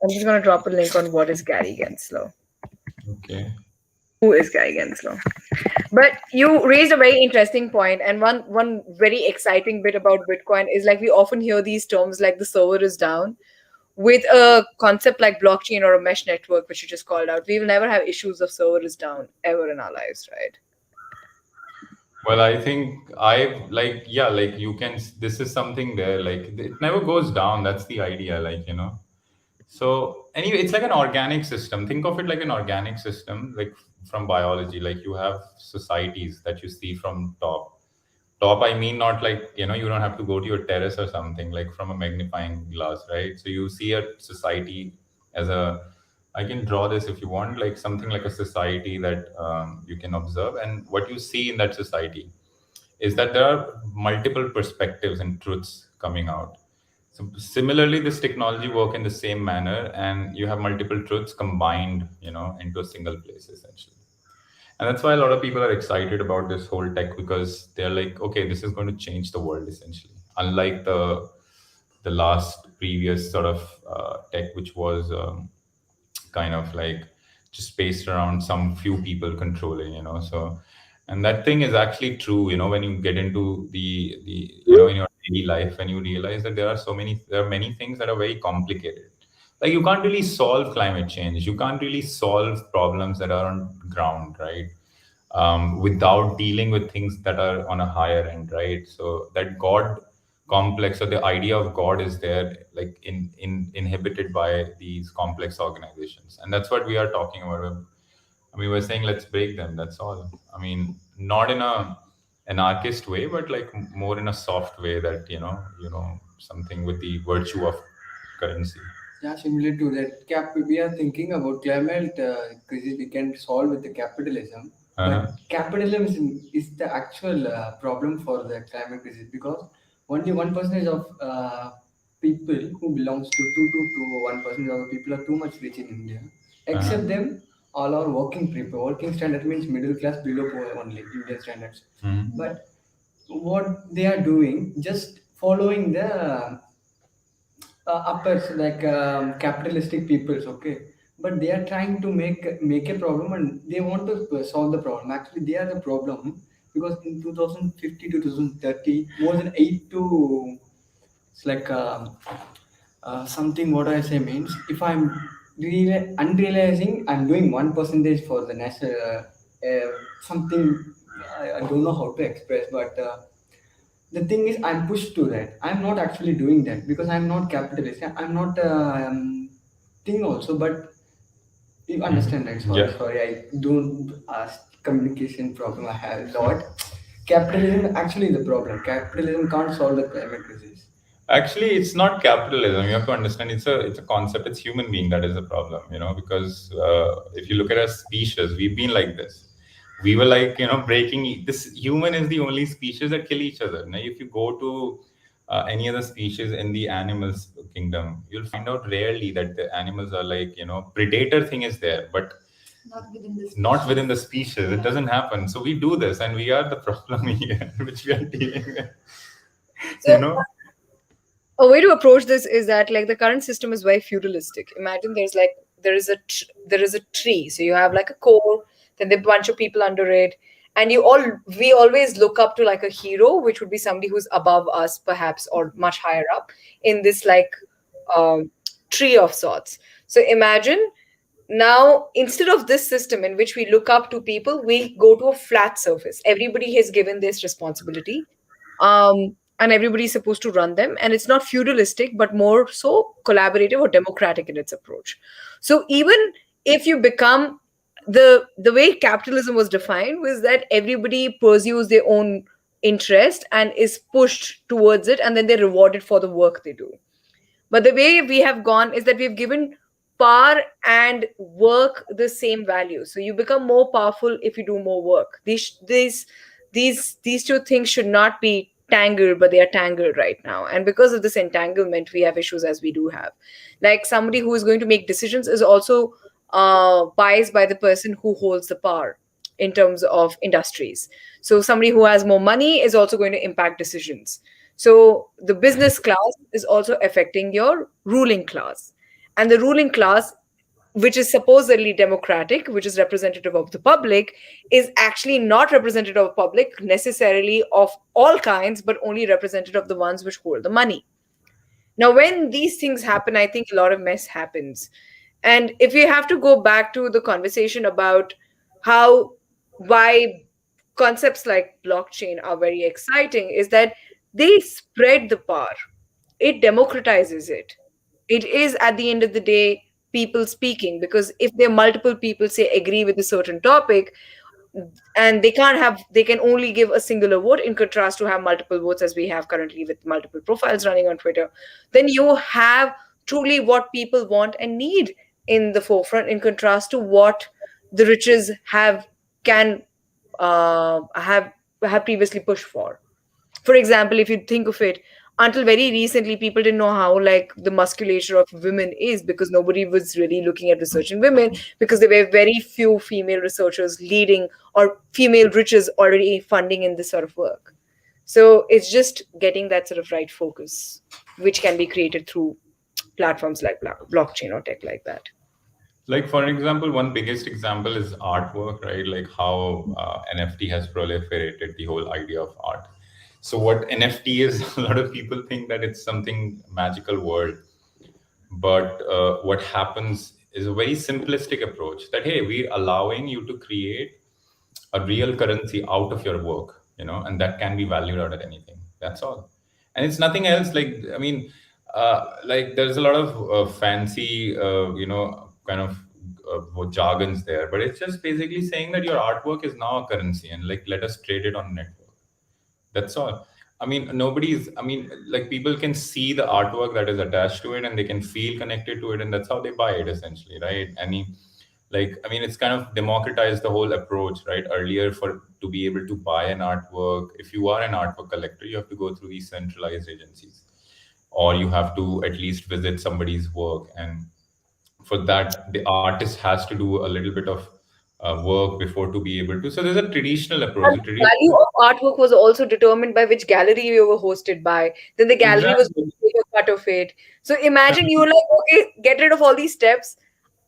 [SPEAKER 2] I'm just gonna drop a link on what is Gary Gensler.
[SPEAKER 1] Okay.
[SPEAKER 2] Who is Gary Gensler? But you raised a very interesting point, and one very exciting bit about Bitcoin is like we often hear these terms like the server is down. With a concept like blockchain or a mesh network, which you just called out, we will never have issues of server is down ever in our lives, right?
[SPEAKER 1] Well, I think I like, yeah, like you can, this is something there, like it never goes down. That's the idea, So anyway, it's like an organic system. Think of it like an organic system, like from biology. Like you have societies that you see from top. Top, I mean, not like you don't have to go to your terrace or something, like from a magnifying glass, right? So you see a society as a. I can draw this if you want, like something like a society that you can observe, and what you see in that society is that there are multiple perspectives and truths coming out. So similarly, this technology work in the same manner, and you have multiple truths combined, into a single place essentially. And that's why a lot of people are excited about this whole tech because they're like, okay, this is going to change the world essentially. Unlike the last previous sort of tech, which was kind of like just based around some few people controlling. So, and that thing is actually true, when you get into the in your daily life, when you realize that there are many things that are very complicated. Like you can't really solve climate change. You can't really solve problems that are on ground, right? Without dealing with things that are on a higher end, right? So that God complex, or the idea of God is there, like in inhibited by these complex organizations. And that's what we are talking about. I mean, we're saying let's break them. That's all. I mean, not in a anarchist way, but like more in a soft way, that something with the virtue of currency.
[SPEAKER 4] Yeah, similar to that, we are thinking about climate crisis we can solve with the capitalism.
[SPEAKER 1] Uh-huh.
[SPEAKER 4] But capitalism is the actual problem for the climate crisis, because only 1% of people who belongs to 1% of the people are too much rich in India. Except them, all are working people. Working standard means middle class, below poor only, Indian standards.
[SPEAKER 1] Mhm.
[SPEAKER 4] But what they are doing, just following the uppers, like capitalistic peoples, okay, but they are trying to make a problem, and they want to solve the problem. Actually they are the problem, because in 2050 to 2030, more than 8 to, it's like something, what I say means, if I'm unrealizing, I'm doing 1% for the national something, I don't know how to express, but the thing is, I'm pushed to that. I'm not actually doing that because I'm not capitalist. I'm not thing also, but you understand, right? Sorry,
[SPEAKER 1] Yeah.
[SPEAKER 4] sorry, I don't ask, communication problem I have a lot. Capitalism actually is the problem. Capitalism can't solve the climate crisis.
[SPEAKER 1] Actually, it's not capitalism. You have to understand, it's a concept. It's human being that is a problem. Because if you look at our species, we've been like this. We were like, breaking. This human is the only species that kill each other. Now, if you go to any other species in the animals kingdom, you'll find out rarely that the animals are like, predator thing is there, but not within the species. It doesn't happen. So we do this, and we are the problem here, which we are dealing with.
[SPEAKER 2] So,
[SPEAKER 1] You know.
[SPEAKER 2] a way to approach this is that, like, the current system is very feudalistic. Imagine there is a tree, so you have like a core, then there are a bunch of people under it, and we always look up to like a hero, which would be somebody who's above us perhaps, or much higher up in this like um, tree of sorts. So imagine now, instead of this system in which we look up to people, we go to a flat surface. Everybody has given this responsibility, and everybody's supposed to run them. And it's not feudalistic, but more so collaborative or democratic in its approach. So even if you become the way capitalism was defined was that everybody pursues their own interest and is pushed towards it, and then they're rewarded for the work they do. But the way we have gone is that we've given power and work the same value. So you become more powerful if you do more work. These two things should not be tangled, but they are tangled right now. And because of this entanglement, we have issues as we do have. Like somebody who is going to make decisions is also biased by the person who holds the power in terms of industries. So somebody who has more money is also going to impact decisions. So the business class is also affecting your ruling class. And the ruling class, which is supposedly democratic, which is representative of the public, is actually not representative of public necessarily of all kinds, but only representative of the ones which hold the money. Now, when these things happen, I think a lot of mess happens. And if we have to go back to the conversation about why concepts like blockchain are very exciting, is that they spread the power, it democratizes it. It is at the end of the day people speaking, because if there are multiple people say agree with a certain topic, and they can only give a singular vote, in contrast to have multiple votes as we have currently with multiple profiles running on Twitter, then you have truly what people want and need in the forefront, in contrast to what the riches can have previously pushed for. For example, if you think of it, until very recently people didn't know how like the musculature of women is, because nobody was really looking at research in women, because there were very few female researchers leading, or female riches already funding in this sort of work. So it's just getting that sort of right focus, which can be created through platforms like blockchain or tech like that.
[SPEAKER 1] Like, for example, one biggest example is artwork, right? Like how NFT has proliferated the whole idea of art. So what NFT is, a lot of people think that it's something magical world. But what happens is a very simplistic approach that, hey, we're allowing you to create a real currency out of your work, and that can be valued out at anything. That's all. and it's nothing else. Like, I mean, like there's a lot of fancy, kind of jargons there, but it's just basically saying that your artwork is now a currency, and like let us trade it on network. That's all. I mean, I mean, like people can see the artwork that is attached to it and they can feel connected to it, and that's how they buy it essentially, right? I mean, it's kind of democratized the whole approach, right? Earlier, for to be able to buy an artwork, if you are an artwork collector, you have to go through these centralized agencies, or you have to at least visit somebody's work. And for that, the artist has to do a little bit of work before to be able to. So there's a traditional approach.
[SPEAKER 2] And
[SPEAKER 1] The
[SPEAKER 2] the value
[SPEAKER 1] traditional,
[SPEAKER 2] of artwork was also determined by which gallery you were hosted by. Then the gallery was going
[SPEAKER 1] exactly.
[SPEAKER 2] to take a cut of it. So imagine you were like, okay, get rid of all these steps.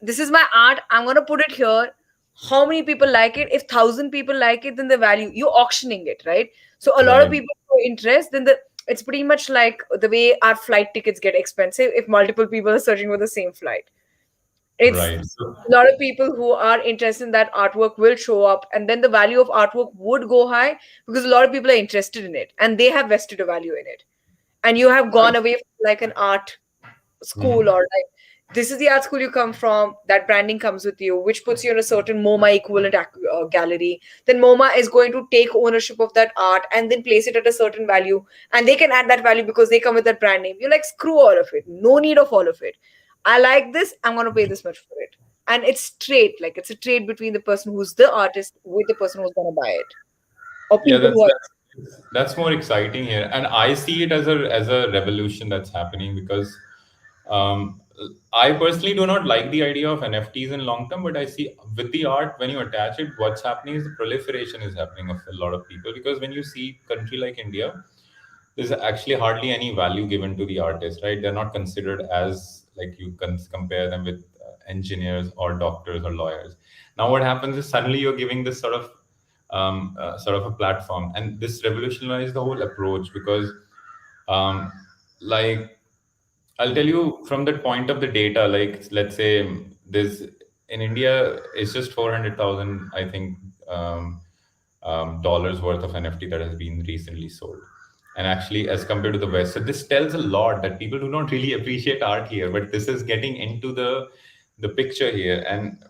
[SPEAKER 2] This is my art. I'm going to put it here. How many people like it? If 1,000 people like it, then the value, you're auctioning it, right? So a lot of
[SPEAKER 1] Right,
[SPEAKER 2] people show interest, then it's pretty much like the way our flight tickets get expensive if multiple people are searching for the same flight. It's
[SPEAKER 1] right. So
[SPEAKER 2] a lot of people who are interested in that artwork will show up, and then the value of artwork would go high because a lot of people are interested in it and they have vested a value in it. And you have gone away from like an art school,
[SPEAKER 1] mhm.
[SPEAKER 2] or like this is the art school you come from, that branding comes with you, which puts you in a certain MoMA equivalent gallery. Then MoMA is going to take ownership of that art and then place it at a certain value, and they can add that value because they come with that brand name. You're like, screw all of it, no need of all of it. I like this, I'm going to pay this much for it. And it's trade, like it's a trade between the person who's the artist with the person who's going to buy it, or
[SPEAKER 1] Yeah,
[SPEAKER 2] people who are.
[SPEAKER 1] that's more exciting here, and I see it as a revolution that's happening because um, I personally do not like the idea of NFTs in long term, but I see with the art when you attach it, what's happening is the proliferation is happening of a lot of people, because when you see country like India, there's actually hardly any value given to the artist, right? They're not considered as, like, you can compare them with engineers or doctors or lawyers. Now what happens is suddenly you're giving this sort of a platform, and this revolutionized the whole approach because um, like I'll tell you from the point of the data, like let's say there's in India, it's just 400,000, I think, dollars worth of NFT that has been recently sold. And actually, as compared to the West, so this tells a lot that people do not really appreciate art here, but this is getting into the picture here, and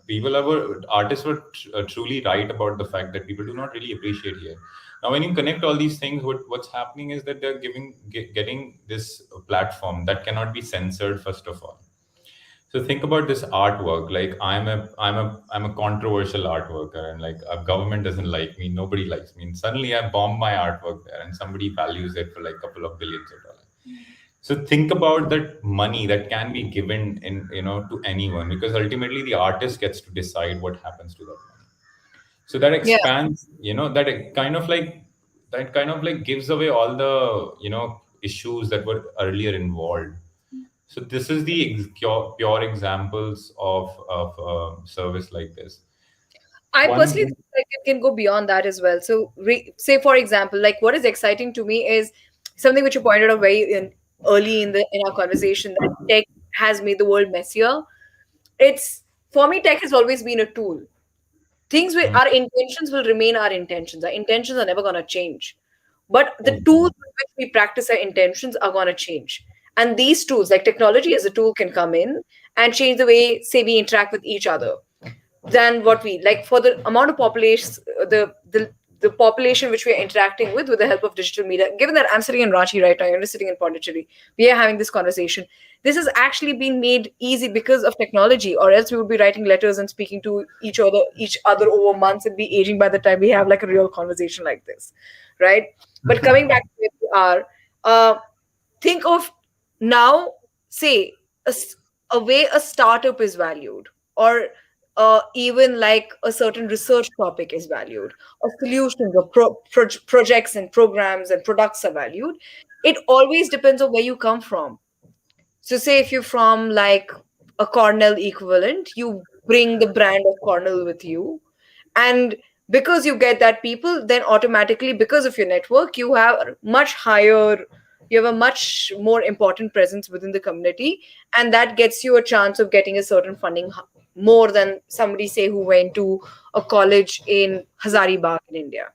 [SPEAKER 1] artists were truly right about the fact that people do not really appreciate here. Now, when you connect all these things, what's happening is that they're getting this platform that cannot be censored. First of all, so think about this artwork. Like I'm a controversial art worker, and like a government doesn't like me, nobody likes me, and suddenly I bomb my artwork there, and somebody values it for like a couple of billions of dollars. So think about that money that can be given in, to anyone, because ultimately the artist gets to decide what happens to that money. So that
[SPEAKER 2] Yeah.
[SPEAKER 1] expands, that it kind of like gives away all the issues that were earlier involved. So this is the pure examples of service like this.
[SPEAKER 2] I personally
[SPEAKER 1] One,
[SPEAKER 2] think like it can go beyond that as well. So, say for example, like what is exciting to me is something which you pointed out early in our conversation, that tech has made the world messier. It's For me, tech has always been a tool. Things with
[SPEAKER 1] mm,
[SPEAKER 2] our intentions will remain our intentions. Our intentions are never going to change, but the tools
[SPEAKER 1] mm,
[SPEAKER 2] with which we practice our intentions are going to change. And these tools, like technology as a tool, can come in and change the way, say, we interact with each other than what we like. For the amount of population, the population which we are interacting with the help of digital media. Given that I'm sitting in Ranchi right now, you're sitting in Pondicherry, we are having this conversation. This has actually been made easy because of technology, or else we would be writing letters and speaking to each other over months and be aging by the time we have like a real conversation like this, right? But coming back to where we are, uh, think of now, say, a way a startup is valued, or even like a certain research topic is valued, or solutions or projects and programs and products are valued. It always depends on where you come from. So, say if you're from like a Cornell equivalent, you bring the brand of Cornell with you. And because you get that people, then automatically, because of your network, you have a much more important presence within the community. And that gets you a chance of getting a certain funding more than somebody, say, who went to a college in Hazaribagh in India,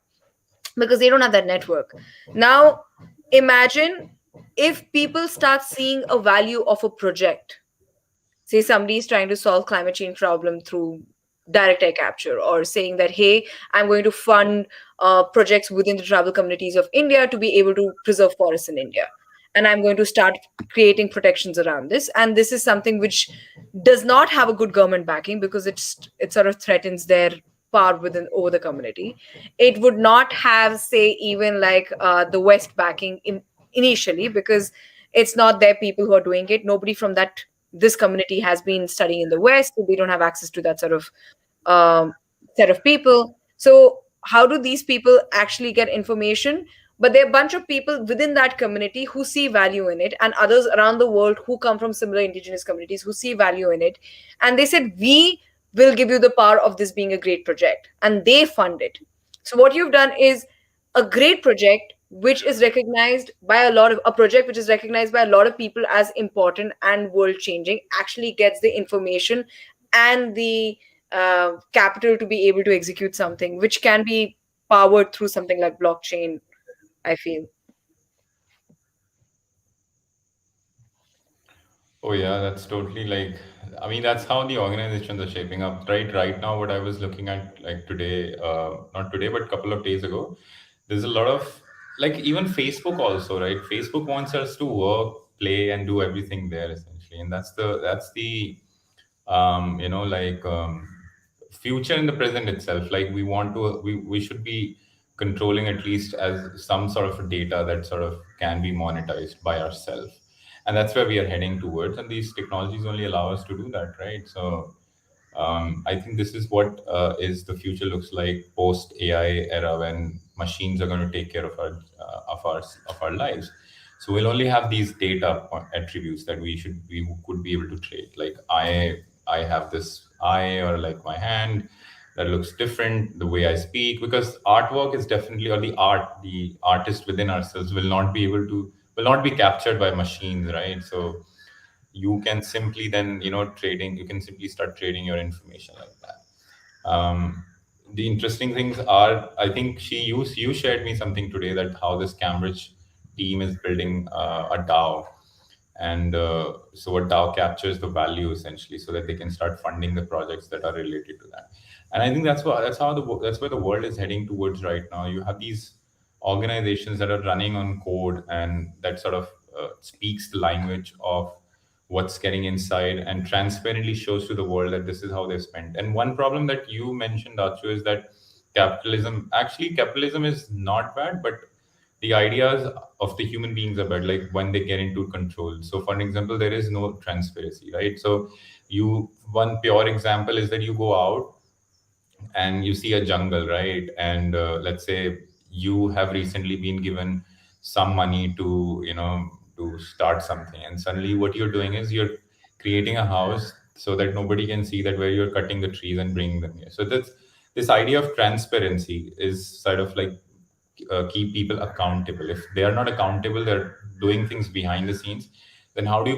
[SPEAKER 2] because they don't have that network. Now, imagine If people start seeing a value of a project, say somebody is trying to solve climate change problem through direct air capture, or saying that, hey, I'm going to fund projects within the tribal communities of India to be able to preserve forests in India, and I'm going to start creating protections around this, and this is something which does not have a good government backing because it sort of threatens their power within over the community. It would not have, say, even like the West backing initially, because it's not their people who are doing it. Nobody from that this community has been studying in the West, so they don't have access to that sort of um, set of people. So how do these people actually get information? But there are a bunch of people within that community who see value in it, and others around the world who come from similar indigenous communities who see value in it. And they said, we will give you the power of this being a great project. And they fund it. So what you've done is a great project which is recognized by a project which is recognized by a lot of people as important and world changing, actually gets the information and the capital to be able to execute something which can be powered through something like blockchain, I feel.
[SPEAKER 1] Oh yeah, that's totally like, I mean, that's how the organizations are shaping up. Right now, what I was looking at like today, not today, but a couple of days ago, there's a lot of like even Facebook also, right? Facebook wants us to work, play, and do everything there essentially, and that's the future in the present itself. Like we should be controlling at least as some sort of data that sort of can be monetized by ourselves, and that's where we are heading towards, and these technologies only allow us to do that, right? So I think this is what is the future looks like post AI era, when machines are going to take care of our lives. So we'll only have these data attributes that we could be able to trade. Like I have this eye, or like my hand that looks different, the way I speak, because artwork is definitely, or the artist within ourselves will not be captured by machines, right? So you can simply then trading, you can simply start trading your information like that. The interesting things are, I think you shared me something today, that how this Cambridge team is building a DAO, and so what DAO captures the value essentially, so that they can start funding the projects that are related to that. And I think that's where the world is heading towards right now. You have these organizations that are running on code, and that sort of speaks the language of what's getting inside, and transparently shows to the world that this is how they spent. And one problem that you mentioned, Achu, is that capitalism is not bad, but the ideas of the human beings are bad, like when they get into control. So for an example, there is no transparency, right? So you one pure example is that you go out and you see a jungle, right? And let's say you have recently been given some money to, to start something, and suddenly what you're doing is you're creating a house so that nobody can see that where you're cutting the trees and bringing them here. So that's this idea of transparency is sort of like keep people accountable. If they are not accountable, they're doing things behind the scenes. Then how do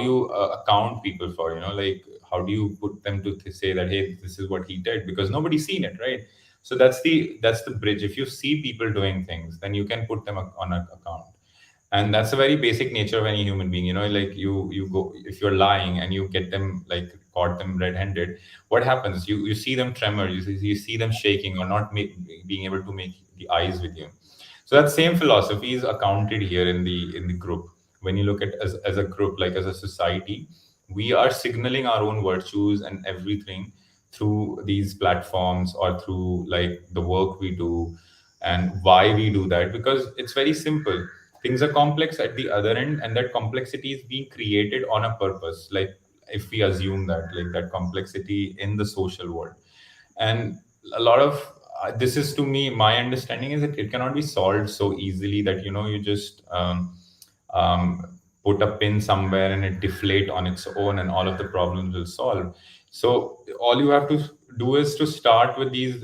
[SPEAKER 1] you account people for, like how do you put them to say that, hey, this is what he did, because nobody's seen it, right? So that's the bridge. If you see people doing things, then you can put them on an account. And that's a very basic nature of any human being, like you go, if you're lying and you get them, like caught them red-handed, what happens? You see them tremor, you see them shaking, or not being able to make the eyes with you. So that same philosophy is accounted here in the group. When you look at as a group, like as a society, we are signaling our own virtues and everything through these platforms, or through like the work we do. And why we do that? Because it's very simple. Things are complex at the other end, and that complexity is being created on a purpose. Like if we assume that, like that complexity in the social world, and a lot of this is, to me, my understanding is that it cannot be solved so easily that you just put a pin somewhere and it deflate on its own and all of the problems will solve. So all you have to do is to start with these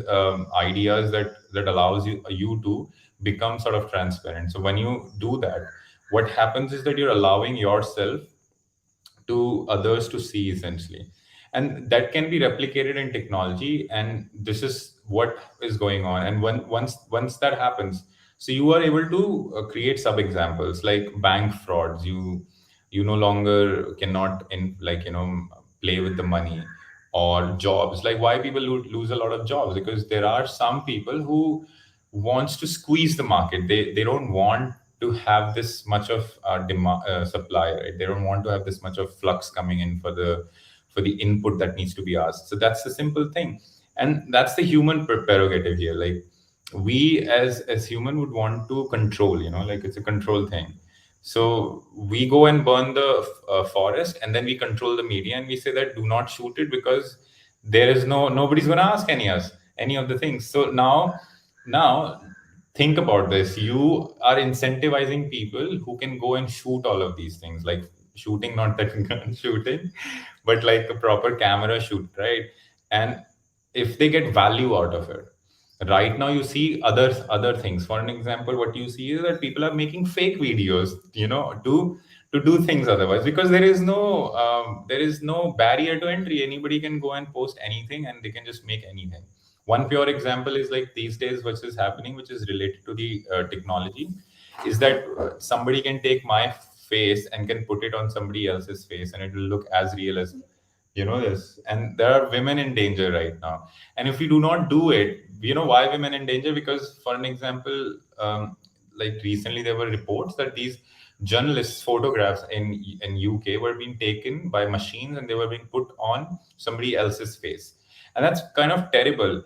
[SPEAKER 1] ideas that allows you to become sort of transparent. So when you do that, what happens is that you're allowing yourself to others to see, essentially. And that can be replicated in technology, and this is what is going on. And once that happens, So you are able to create sub examples like bank frauds. You no longer cannot play with the money, or jobs. Like why people lose a lot of jobs, because there are some people who wants to squeeze the market. They don't want to have this much of supply, right? They don't want to have this much of flux coming in for the input that needs to be asked. So that's the simple thing, and that's the human prerogative here. Like we as human would want to control, like it's a control thing. So we go and burn the forest, and then we control the media, and we say that do not shoot it, because there is nobody's going to ask any of the things. So now think about this. You are incentivizing people who can go and shoot all of these things, like shooting, not that gun shooting, but like a proper camera shoot, right? And if they get value out of it, right now you see other things. For an example, what you see is that people are making fake videos, to do things otherwise, because there is no barrier to entry. Anybody can go and post anything, and they can just make anything. One pure example is like these days, what is happening, which is related to the technology, is that somebody can take my face and can put it on somebody else's face, and it will look as real as this. And there are women in danger right now, and if we do not do it, why women in danger? Because for an example, like recently there were reports that these journalists photographs in UK were being taken by machines, and they were being put on somebody else's face, and that's kind of terrible.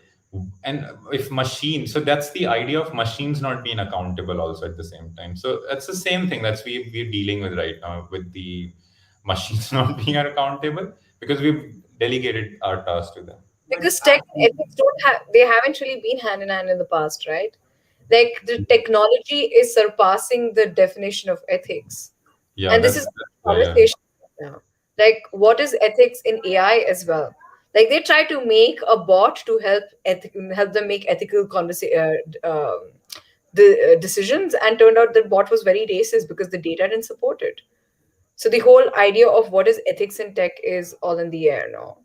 [SPEAKER 1] And if machines, so that's the idea of machines not being accountable also at the same time. So that's the same thing that's we're dealing with right now, with the machines not being accountable, because we've delegated our task to them.
[SPEAKER 4] But
[SPEAKER 2] Because tech and ethics don't have, they haven't really been hand in hand in the past, right? Like the technology is surpassing the definition of ethics.
[SPEAKER 1] Yeah,
[SPEAKER 2] And this
[SPEAKER 1] that's
[SPEAKER 2] is a
[SPEAKER 1] yeah.
[SPEAKER 2] conversation now. Like, what is ethics in AI as well? Like, they try to make a bot to help them make ethical decisions, and turned out the bot was very racist because the data didn't support it. So the whole idea of what is ethics in tech is all in the air now.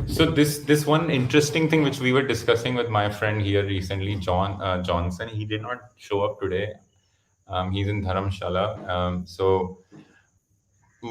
[SPEAKER 1] So this one interesting thing which we were discussing with my friend here recently, John Johnson. He did not show up today. He's in Dharamshala. So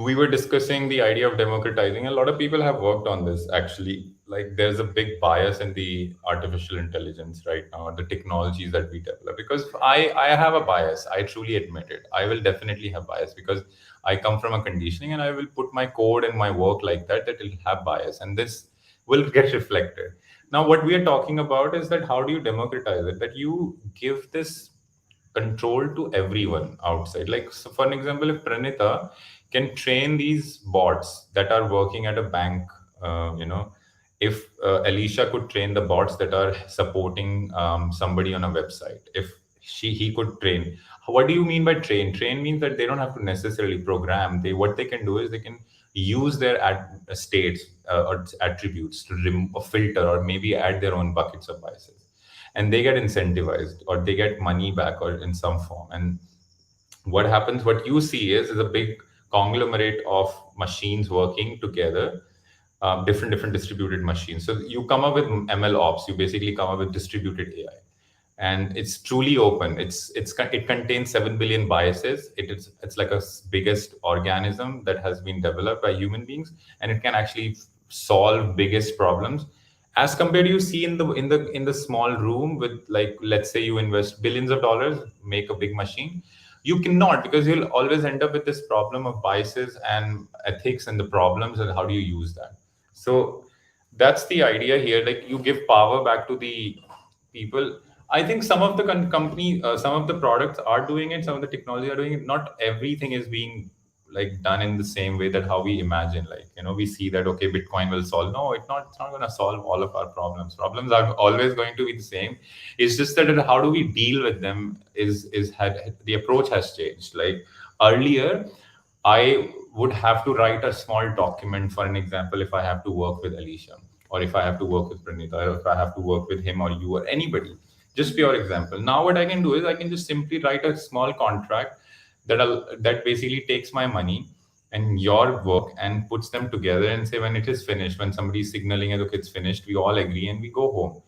[SPEAKER 1] we were discussing the idea of democratizing. A lot of people have worked on this actually. Like there's a big bias in the artificial intelligence right now, the technologies that we develop. Because I have a bias. I truly admit it. I will definitely have bias, because I come from a conditioning, and I will put my code and my work like that it'll have bias, and this will get reflected. Now, what we are talking about is that how do you democratize it? That you give this control to everyone outside. Like, so for an example, if Pranita can train these bots that are working at a bank, if Alicia could train the bots that are supporting somebody on a website, if he could train. What do you mean by train? Train means that they don't have to necessarily program. What they can do is they can use their states or attributes to remove a filter, or maybe add their own buckets of biases, and they get incentivized, or they get money back, or in some form. And what happens, what you see is a big conglomerate of machines working together, different distributed machines. So you come up with ML ops. You basically come up with distributed AI, and it's truly open. It contains 7 billion biases. It's like a biggest organism that has been developed by human beings, and it can actually solve biggest problems, as compared to you see in the small room with, like, let's say you invest billions of dollars, make a big machine. You cannot, because you'll always end up with this problem of biases and ethics, and the problems, and how do you use that. So that's the idea here. Like, you give power back to the people. I think some of the company, some of the products are doing it, some of the technology are doing it. Not everything is being like done in the same way that how we imagine. Like, we see that, okay, Bitcoin will solve. No, it's not going to solve all of our problems. Problems are always going to be the same. It's just that how do we deal with them had the approach has changed. Like earlier, I would have to write a small document, for an example, if I have to work with Alicia, or if I have to work with Pranita, or if I have to work with him or you or anybody. Just pure example. Now what I can do is I can just simply write a small contract that basically takes my money and your work and puts them together, and say when it is finished, when somebody is signaling it, okay, it's finished, we all agree and we go home.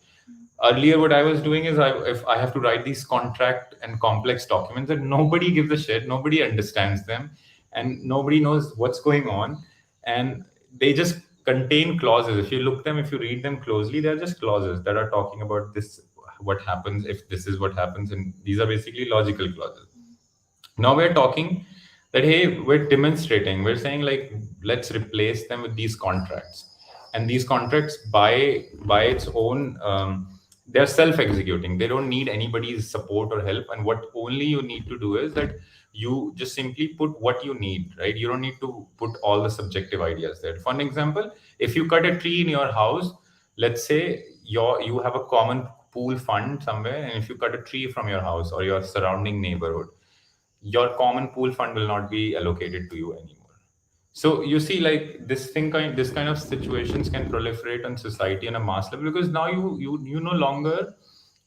[SPEAKER 1] Earlier, what I was doing is, if I have to write these contract and complex documents that nobody gives a shit, nobody understands them, and nobody knows what's going on, and they just contain clauses. If you look them, if you read them closely, they're just clauses that are talking about this, what happens if this is what happens, and these are basically logical clauses. Now we're talking that, hey, we're demonstrating, we're saying like, let's replace them with these contracts, and these contracts by its own, they're self-executing, they don't need anybody's support or help, and what only you need to do is that you just simply put what you need, right? You don't need to put all the subjective ideas there. For an example, if you cut a tree in your house, let's say you have a common pool fund somewhere, and if you cut a tree from your house or your surrounding neighborhood, your common pool fund will not be allocated to you anymore. So you see, like this kind of situations can proliferate on society on a mass level, because now you no longer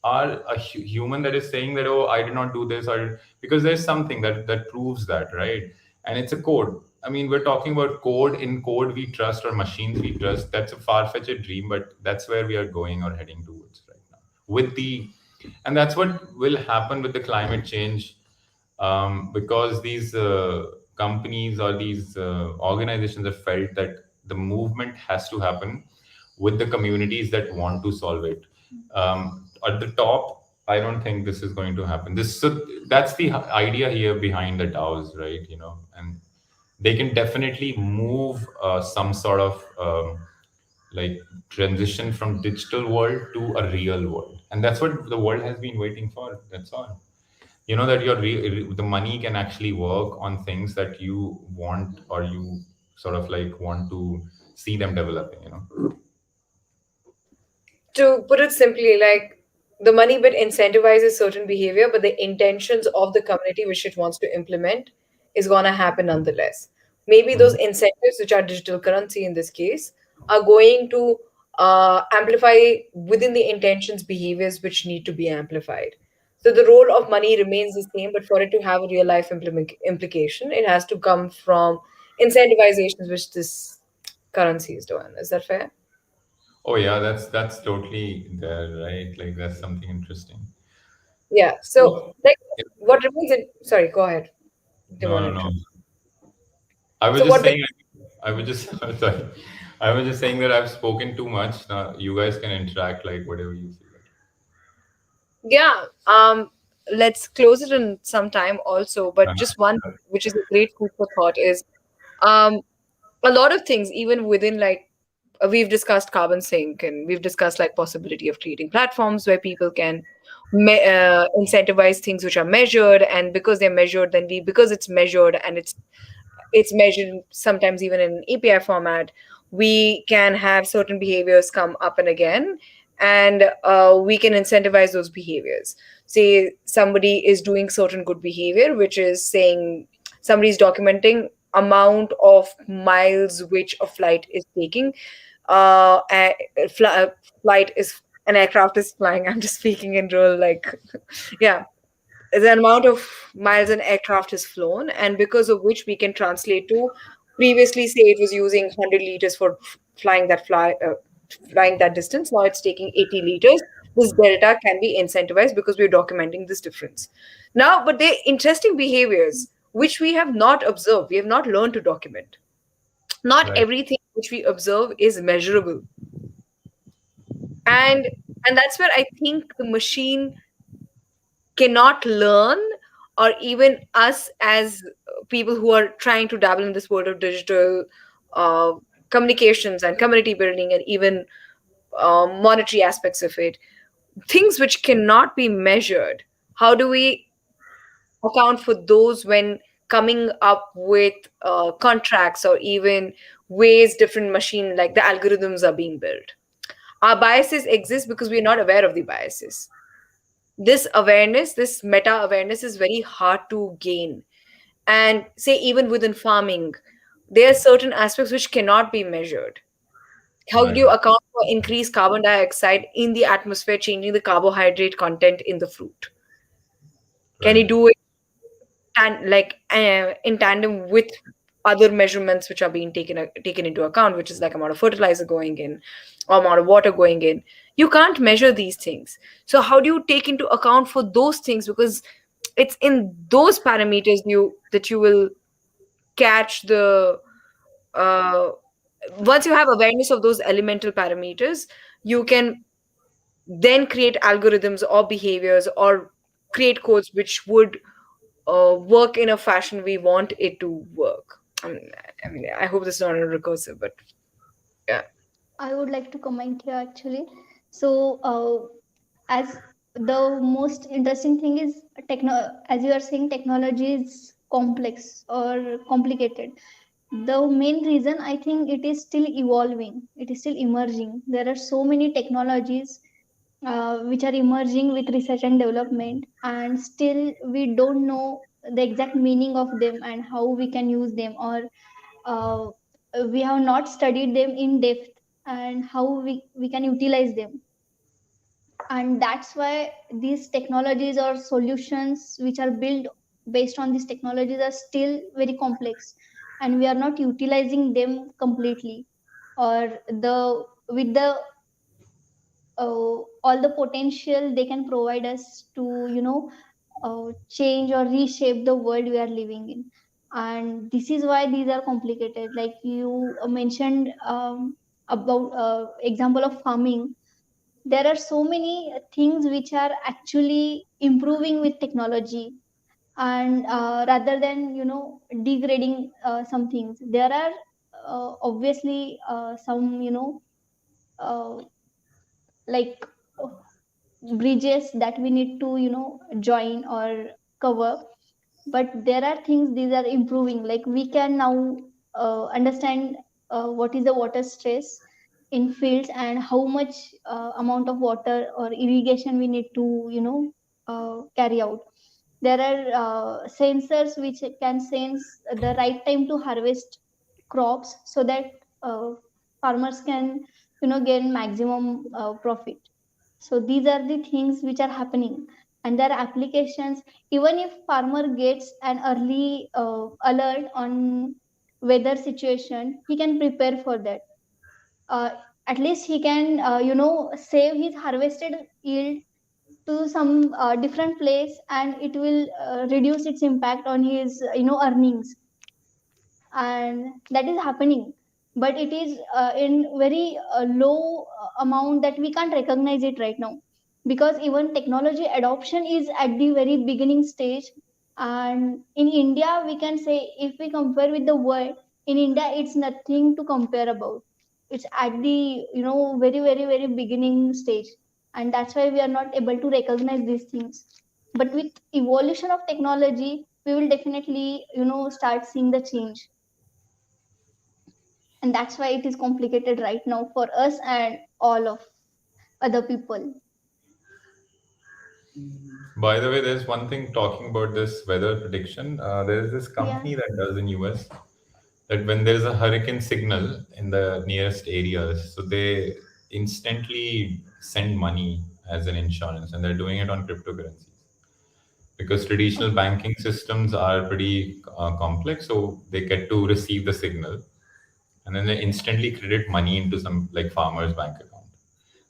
[SPEAKER 1] are a human that is saying that, oh, I did not do this, or because there's something that proves that, right? And it's a code. I mean, we're talking about code. In code we trust, or machines we trust. That's a far-fetched dream, but that's where we are going or heading towards right now. And that's what will happen with the climate change, because these companies or these organizations have felt that the movement has to happen with the communities that want to solve it. At the top, I don't think this is going to happen. That's the idea here behind the DAOs, right? And they can definitely move some sort of like transition from digital world to a real world, and that's what the world has been waiting for. That's all. That the money can actually work on things that you want, or you sort of like want to see them developing.
[SPEAKER 2] To put it simply, like the money bit incentivizes certain behavior, but the intentions of the community which it wants to implement is going to happen nonetheless. Maybe those
[SPEAKER 1] Mhm.
[SPEAKER 2] incentives, which are digital currency in this case, are going to amplify within the intentions behaviors which need to be amplified. So the role of money remains the same, but for it to have a real life implication, it has to come from incentivizations which this currency is doing. Is that fair?
[SPEAKER 1] Oh yeah, that's totally there, right? Like that's something interesting.
[SPEAKER 2] Yeah. So,
[SPEAKER 1] So,
[SPEAKER 2] like,
[SPEAKER 1] yeah,
[SPEAKER 2] what remains in, sorry, go ahead. Didn't
[SPEAKER 1] no,
[SPEAKER 2] want to
[SPEAKER 1] no, no.
[SPEAKER 2] interrupt.
[SPEAKER 1] I was
[SPEAKER 2] So,
[SPEAKER 1] just
[SPEAKER 2] what,
[SPEAKER 1] saying. I was just sorry. I was just saying that I've spoken too much. Now you guys can interact like whatever you feel.
[SPEAKER 2] yeah, let's close it in some time also. But just one, which is a great food for thought, is um, a lot of things, even within like, we've discussed carbon sink, and we've discussed like possibility of creating platforms where people can incentivize things which are measured, and because they're measured, then because it's measured and it's measured sometimes even in API format, we can have certain behaviors come up and again, and we can incentivize those behaviors. Say somebody is doing certain good behavior, which is saying somebody's documenting amount of miles which a flight is taking. Flight is an aircraft is flying. I'm just speaking in real like, yeah, the amount of miles an aircraft has flown, and because of which we can translate to, previously say it was using 100 liters for flying that distance, now it's taking 80 liters. This delta can be incentivized because we're documenting this difference now, but they're interesting behaviors which we have not observed, we have not learned to document. Not
[SPEAKER 1] Right.
[SPEAKER 2] everything which we observe is measurable, and that's where I think the machine cannot learn, or even us as people who are trying to dabble in this world of digital uh, communications and community building, and even monetary aspects of it, things which cannot be measured, how do we account for those when coming up with contracts, or even ways different machine like the algorithms are being built? Our biases exist because we're not aware of the biases. This awareness, this meta awareness, is very hard to gain. And say even within farming, there are certain aspects which cannot be measured. How do
[SPEAKER 1] Right.
[SPEAKER 2] you account for increased carbon dioxide in the atmosphere changing the carbohydrate content in the fruit? Can you
[SPEAKER 1] Right.
[SPEAKER 2] do it in tandem with other measurements which are being taken into account, which is like amount of fertilizer going in, or amount of water going in? You can't measure these things. So how do you take into account for those things? Because it's in those parameters you will catch the uh, once you have awareness of those elemental parameters, you can then create algorithms or behaviors or create codes which would work in a fashion we want it to work. I mean, I hope this is not a recursive, but yeah.
[SPEAKER 3] I would like to comment here actually. So, as the most interesting thing is as you are saying, technology is complex or complicated. The main reason I think it is still evolving, it is still emerging. There are so many technologies which are emerging with research and development, and still we don't know the exact meaning of them and how we can use them, or uh, we have not studied them in depth and how we can utilize them. And that's why these technologies or solutions which are built based on these technologies are still very complex, and we are not utilizing them completely, or the with the all the potential they can provide us to change or reshape the world we are living in. And this is why these are complicated, like you mentioned about example of farming. There are so many things which are actually improving with technology, and rather than degrading some things, there are obviously some uh, like bridges that we need to join or cover. But there are things these are improving, like we can now understand what is the water stress in fields and how much amount of water or irrigation we need to carry out. There are sensors which can sense the right time to harvest crops, so that uh, farmers can gain maximum profit. So these are the things which are happening, and there are applications. Even if farmer gets an early alert on weather situation, he can prepare for that. uh, at least he can save his harvested yield to some different place, and it will reduce its impact on his earnings. And that is happening, but it is in very low amount that we can't recognize it right now, because even technology adoption is at the very beginning stage. And in India, we can say, if we compare with the world, in India it's nothing to compare about. It's at the very very very beginning stage, and that's why we are not able to recognize these things. But with evolution of technology, we will definitely start seeing the change. And that's why it is complicated right now for us and all of other people.
[SPEAKER 1] By the way, there's one thing talking about this weather prediction. There is this
[SPEAKER 3] Yeah.
[SPEAKER 1] company that does in US that when there's a hurricane signal in the nearest areas, so they instantly send money as an insurance, and they're doing it on cryptocurrencies because traditional
[SPEAKER 3] Okay.
[SPEAKER 1] banking systems are pretty complex. So they get to receive the signal, and then they instantly credit money into some like farmer's bank account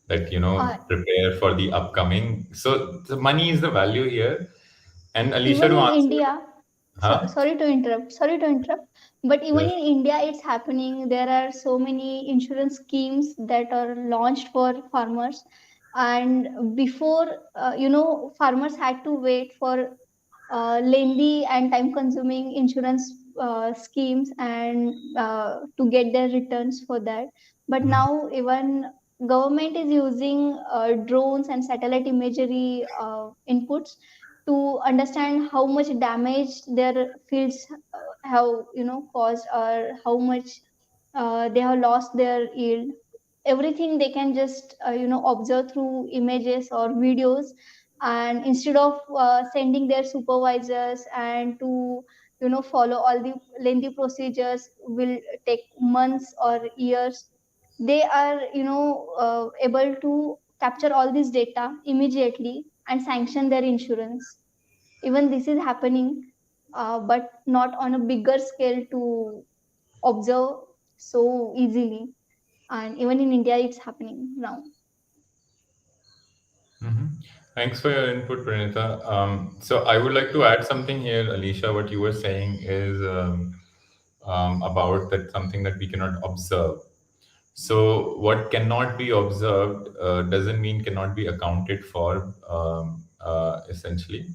[SPEAKER 1] that
[SPEAKER 3] uh,
[SPEAKER 1] prepare for the upcoming. So the money is the value here. And Alicia,
[SPEAKER 3] Even
[SPEAKER 1] to
[SPEAKER 3] in
[SPEAKER 1] answer,
[SPEAKER 3] India,
[SPEAKER 1] huh?
[SPEAKER 3] sorry to interrupt, but even
[SPEAKER 1] Yes.
[SPEAKER 3] in India it's happening. There are so many insurance schemes that are launched for farmers. And before, farmers had to wait for lengthy and time consuming insurance schemes, and to get their returns for that. But
[SPEAKER 1] Mhm.
[SPEAKER 3] now even government is using drones and satellite imagery inputs to understand how much damage their fields have caused, or how much they have lost their yield. Everything they can just observe through images or videos. And instead of sending their supervisors and to follow all the lengthy procedures will take months or years, they are able to capture all this data immediately and sanction their insurance. Even this is happening, but not on a bigger scale to observe so easily. And even in India it's happening now.
[SPEAKER 1] Mm-hmm. Thanks for your input, Pranita. So I would like to add something here, Alicia. What you were saying is about that something that we cannot observe. So what cannot be observed doesn't mean cannot be accounted for, essentially.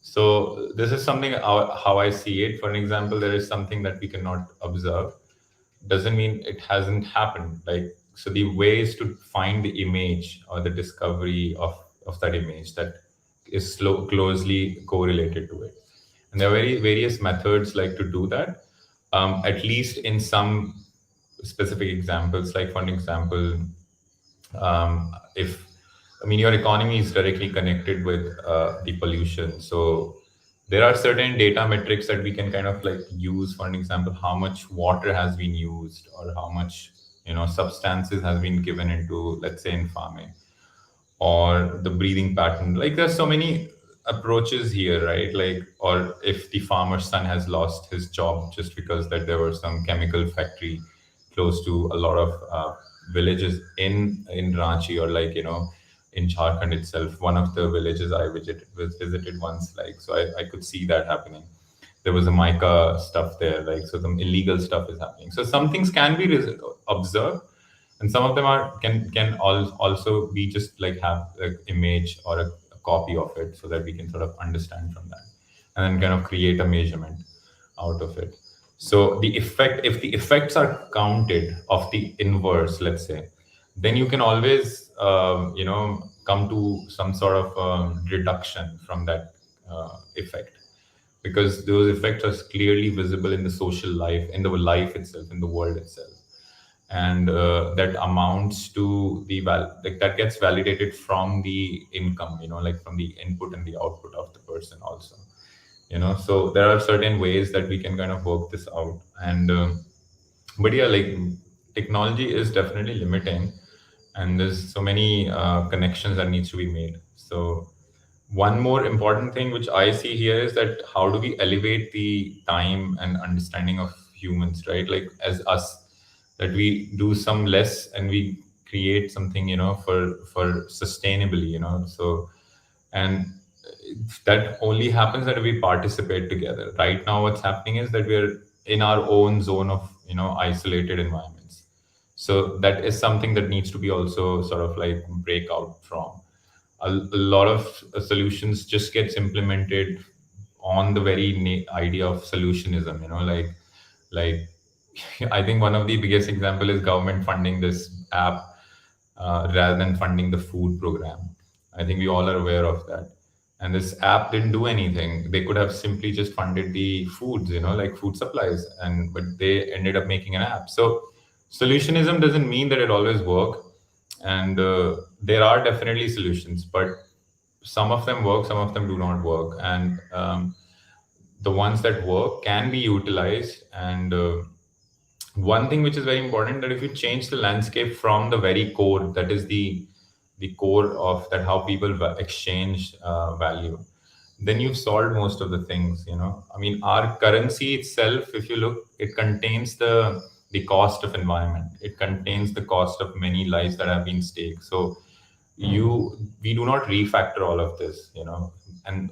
[SPEAKER 1] So this is something how I see it. For an example, there is something that we cannot observe doesn't mean it hasn't happened. Like, so the way is to find the image or the discovery of that image that is closely correlated to it. And there are very various methods like to do that. At least in some specific examples, like for an example, if I mean your economy is directly connected with the pollution, so there are certain data metrics that we can kind of like use. For an example, how much water has been used, or how much substances has been given into, let's say, in farming, or the breathing pattern. Like there's so many approaches here, right? Like, or if the farmer's son has lost his job just because that there was some chemical factory close to a lot of villages in Ranchi, or like in Jharkhand itself. One of the villages I visited once, like, so I could see that happening. There was a mica stuff there, like, so some illegal stuff is happening. So some things can be observed, and some of them are also be just like have like image or a copy of it, so that we can sort of understand from that, and then kind of create a measurement out of it. So the effect, if the effects are counted of the inverse, let's say, then you can always come to some sort of reduction from that effect, because those effects are clearly visible in the social life, in the life itself, in the world itself. And that amounts to the like that gets validated from the income, like from the input and the output of the person also. So there are certain ways that we can kind of work this out. And but yeah, like, technology is definitely limiting, and there's so many connections that needs to be made. So one more important thing which I see here is that how do we elevate the time and understanding of humans, right? Like as us, that we do some less and we create something, for sustainably, So, and that only happens that we participate together. Right now, what's happening is that we're in our own zone of, isolated environments. So that is something that needs to be also sort of like break out from. A lot of solutions just gets implemented on the very idea of solutionism, like I think one of the biggest example is government funding this app rather than funding the food program. I think we all are aware of that. And this app didn't do anything. They could have simply just funded the foods, like food supplies, and but they ended up making an app. So solutionism doesn't mean that it always work, and there are definitely solutions, but some of them work, some of them do not work, and the ones that work can be utilized. And one thing which is very important, that if you change the landscape from the very core, that is the core of that, how people exchange value, then you've solved most of the things. I mean, our currency itself, if you look, it contains the cost of environment, it contains the cost of many lives that have been staked. So we do not refactor all of this, and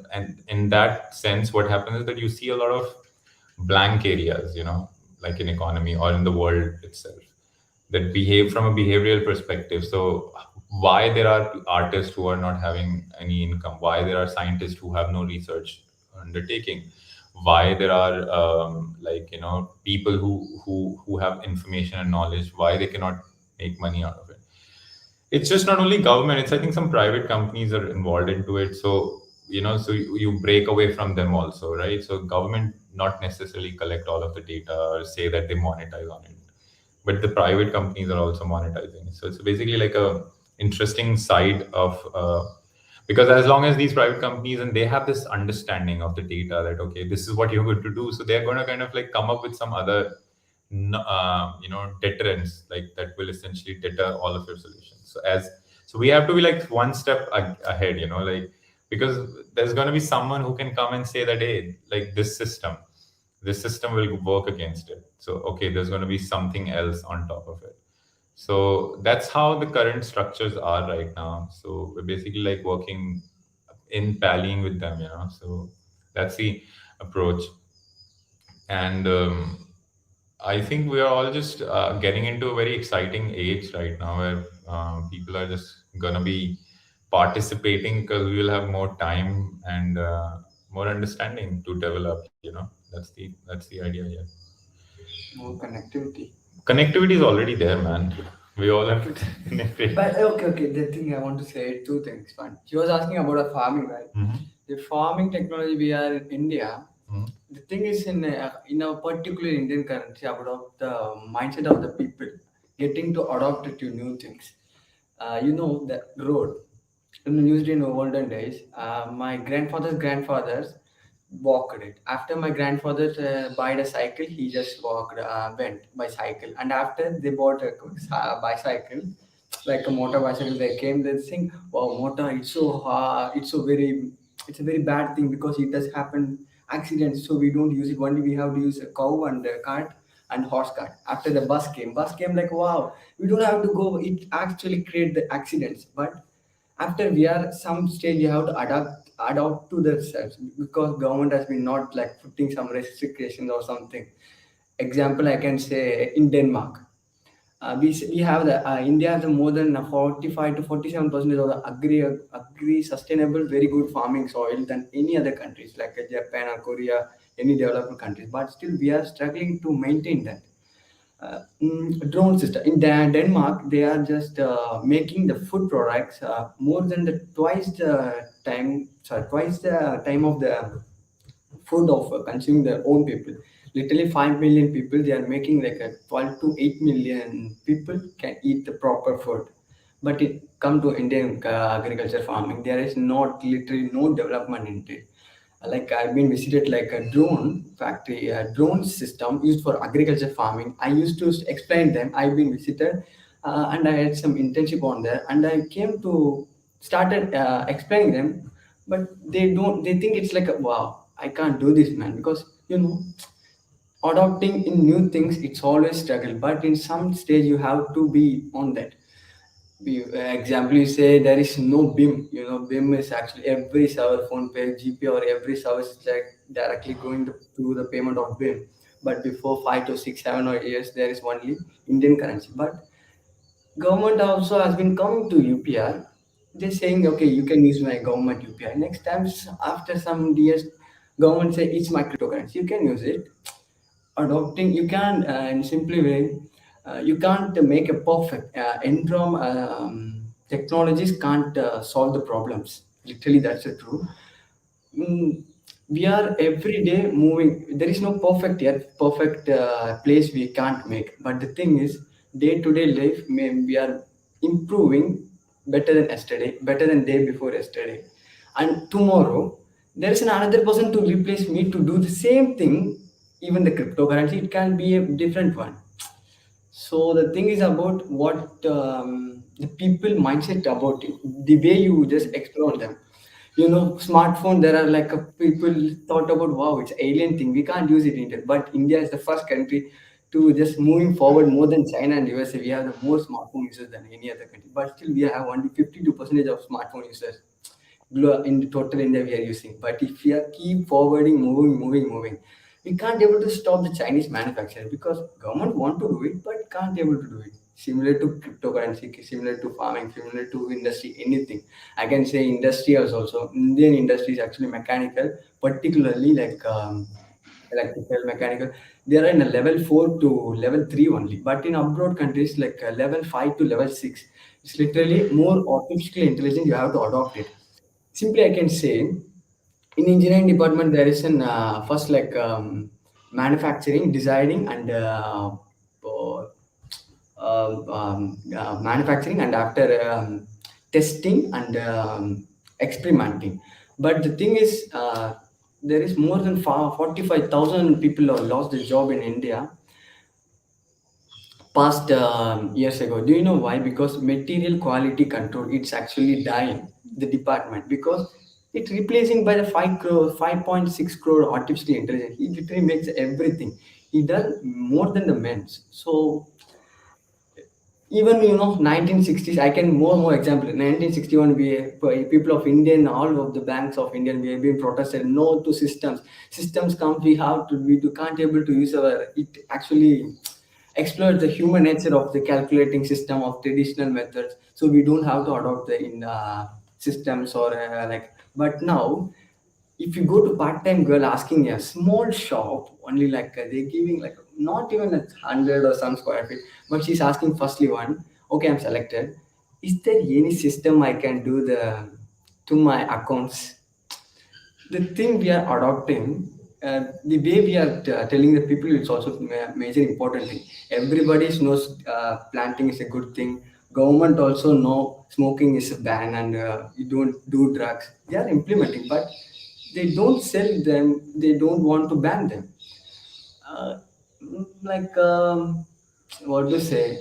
[SPEAKER 1] in that sense, what happens is that you see a lot of blank areas, like in economy or in the world itself, that behave from a behavioral perspective. So why there are artists who are not having any income, why there are scientists who have no research undertaking, why there are like people who have information and knowledge, why they cannot make money out of it. It's just not only government, it's I think some private companies are involved into it. So so you break away from them also, right? So government not necessarily collect all of the data or say that they monetize on it, but the private companies are also monetizing. So it's basically like a interesting side of because as long as these private companies, and they have this understanding of the data, that okay, this is what you're going to do, so they're going to kind of like come up with some other deterrence, like that will essentially deter all of your solutions. So we have to be like one step ahead, like, because there's going to be someone who can come and say that, hey, like this system will work against it. So okay, there's going to be something else on top of it. So that's how the current structures are right now. So we're basically like working in pallying with them, So that's the approach. And I think we are all just getting into a very exciting age right now where people are just gonna be participating because we will have more time and more understanding to develop. That's the idea here.
[SPEAKER 4] More connectivity.
[SPEAKER 1] Connectivity is already there, man. We all are connected.
[SPEAKER 4] But okay. The thing I want to say two things. One, she was asking about a farming, right?
[SPEAKER 1] Mhm.
[SPEAKER 4] The farming technology we are in India.
[SPEAKER 1] Mhm.
[SPEAKER 4] The thing is in a particular Indian currency about the mindset of the people getting to adopt to new things. The road usually in olden days. My grandfather's grandfathers walked it. After my grandfather bought a cycle, he just went by cycle. And after they bought a bicycle, like a motor bicycle, they came. They think, "Wow, motor! It's so hard. It's a very bad thing because it does happen accidents. So we don't use it. Only we have to use a cow and a cart and horse cart." After the bus came like, "Wow, we don't have to go. It actually create the accidents, but." After we are some stage we have to adapt to the steps because government has been not like putting some restrictions or something. Example I can say in Denmark, we have the India has more than 45 to 47% of the agri sustainable very good farming soil than any other countries like Japan or Korea, any developed countries, but still we are struggling to maintain that drone system. In Denmark, they are just making the food products more than the twice the time of the food of consuming their own people. Literally 5 million people, they are making like a 12 to 8 million people can eat the proper food. But it come to Indian agriculture farming, there is not literally no development in it. Like I've been visited like a drone factory, a drone system used for agriculture farming. I used to explain them. I've been visited, and I had some internship on there, and I came to started explaining them, but they don't. They think it's like a, wow, I can't do this, man, because adopting in new things it's always struggle. But in some stage you have to be on that example. You say there is no BIM. BIM is actually every server, phone pay, GP, or every service is like directly going to the payment of BIM. But before 5 to 6 7 or years there is only Indian currency. But government also has been coming to UPR. They're saying, okay, you can use my government UPI. Next time, after some years, government say it's my cryptocurrency. You can use it. Adopting, you can, in simply way, you can't make a perfect. Endrom technologies can't solve the problems. Literally, that's the truth. Mm, we are every day moving. There is no perfect yet, perfect place we can't make. But the thing is, day to day life, we are improving better than yesterday, better than day before yesterday. And tomorrow, there is another person to replace me to do the same thing. Even the cryptocurrency, it can be a different one. So the thing is about what the people mindset about it, the way you just explore them. Smartphone. There are like people thought about, wow, it's alien thing. We can't use it in India, but India is the first country to just moving forward more than China and USA. We have the more smartphone users than any other country, but still we have only 52% of smartphone users in the total India we are using. But if we are keep forwarding, moving, we can't able to stop the Chinese manufacturer because government want to do it, but can't able to do it. Similar to cryptocurrency, similar to farming, similar to industry, anything. I can say industry also. Indian industry is actually mechanical, particularly like electrical, mechanical. They are in a level 4 to level 3 only. But in abroad countries like level 5 to level 6, it's literally more artificial intelligence. You have to adopt it. Simply, I can say in engineering department there is an first like manufacturing, designing, and manufacturing, and after testing and experimenting. But the thing is, there is more than 45,000 people have lost their job in India past years ago. Do you know why? Because material quality control, it's actually dying the department because it's replacing by the 5.6 crore artificial intelligence. It literally makes everything. He does more than the men's. So Even 1960s, I can more example. In 1961, people of Indian, all of the banks of Indian, we have been protested no to systems come, we can't able to use our, it actually exploit the human nature of the calculating system of traditional methods, so we don't have to adopt the in systems or like. But now, if you go to part-time girl asking a small shop, only like they're giving like not even a 100 or some square feet, but she's asking firstly one, okay, I'm selected, is there any system I can do the to my accounts? The thing we are adopting, the way we are telling the people, it's also major important thing. Everybody knows planting is a good thing. Government also know smoking is a ban, and you don't do drugs. They are implementing, but they don't sell them. They don't want to ban them. uh, like what to say,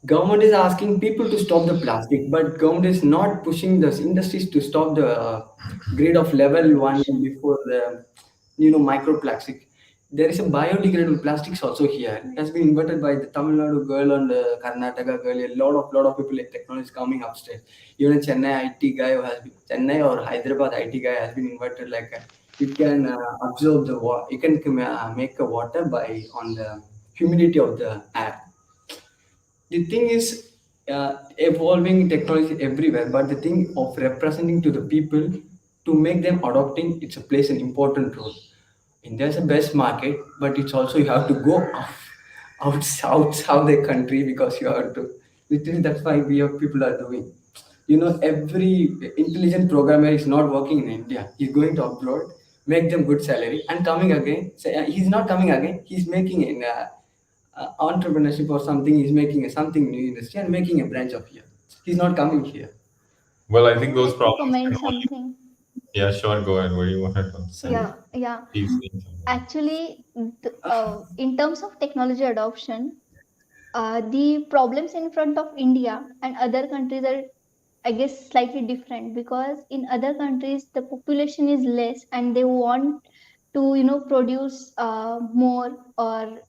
[SPEAKER 4] government is asking people to stop the plastic, but government is not pushing the industries to stop the grade of level one before the microplastic. There is a biodegradable plastics also here. It has been invented by the Tamil Nadu girl and Karnataka girl. A lot of people in technology is coming upstairs. Even a Chennai IT guy who has been, Chennai or Hyderabad IT guy has been invented like it can absorb the water. You can make a water by on the humidity of the air. The thing is evolving technology everywhere, but the thing of representing to the people to make them adopting, it's a plays an important role. India is a best market, but it's also you have to go outside the country, because you have to literally, that's why we have people are doing. Every intelligent programmer is not working in India. He's going to abroad, make them good salary, and coming again. Say, he's not coming again. He's making in entrepreneurship or something. He's making something new industry and making a branch of here. He's not coming here.
[SPEAKER 1] Well, I
[SPEAKER 3] I
[SPEAKER 1] think
[SPEAKER 3] would
[SPEAKER 1] those
[SPEAKER 3] like to
[SPEAKER 1] problems can
[SPEAKER 3] comment
[SPEAKER 1] only.
[SPEAKER 3] something.
[SPEAKER 1] Yeah, sure. Go ahead. What do you want to say?
[SPEAKER 3] Yeah, yeah.
[SPEAKER 1] Please say something.
[SPEAKER 3] Actually, in terms of technology adoption, the problems in front of India and other countries are, I guess, slightly different, because in other countries the population is less and they want to, produce more, or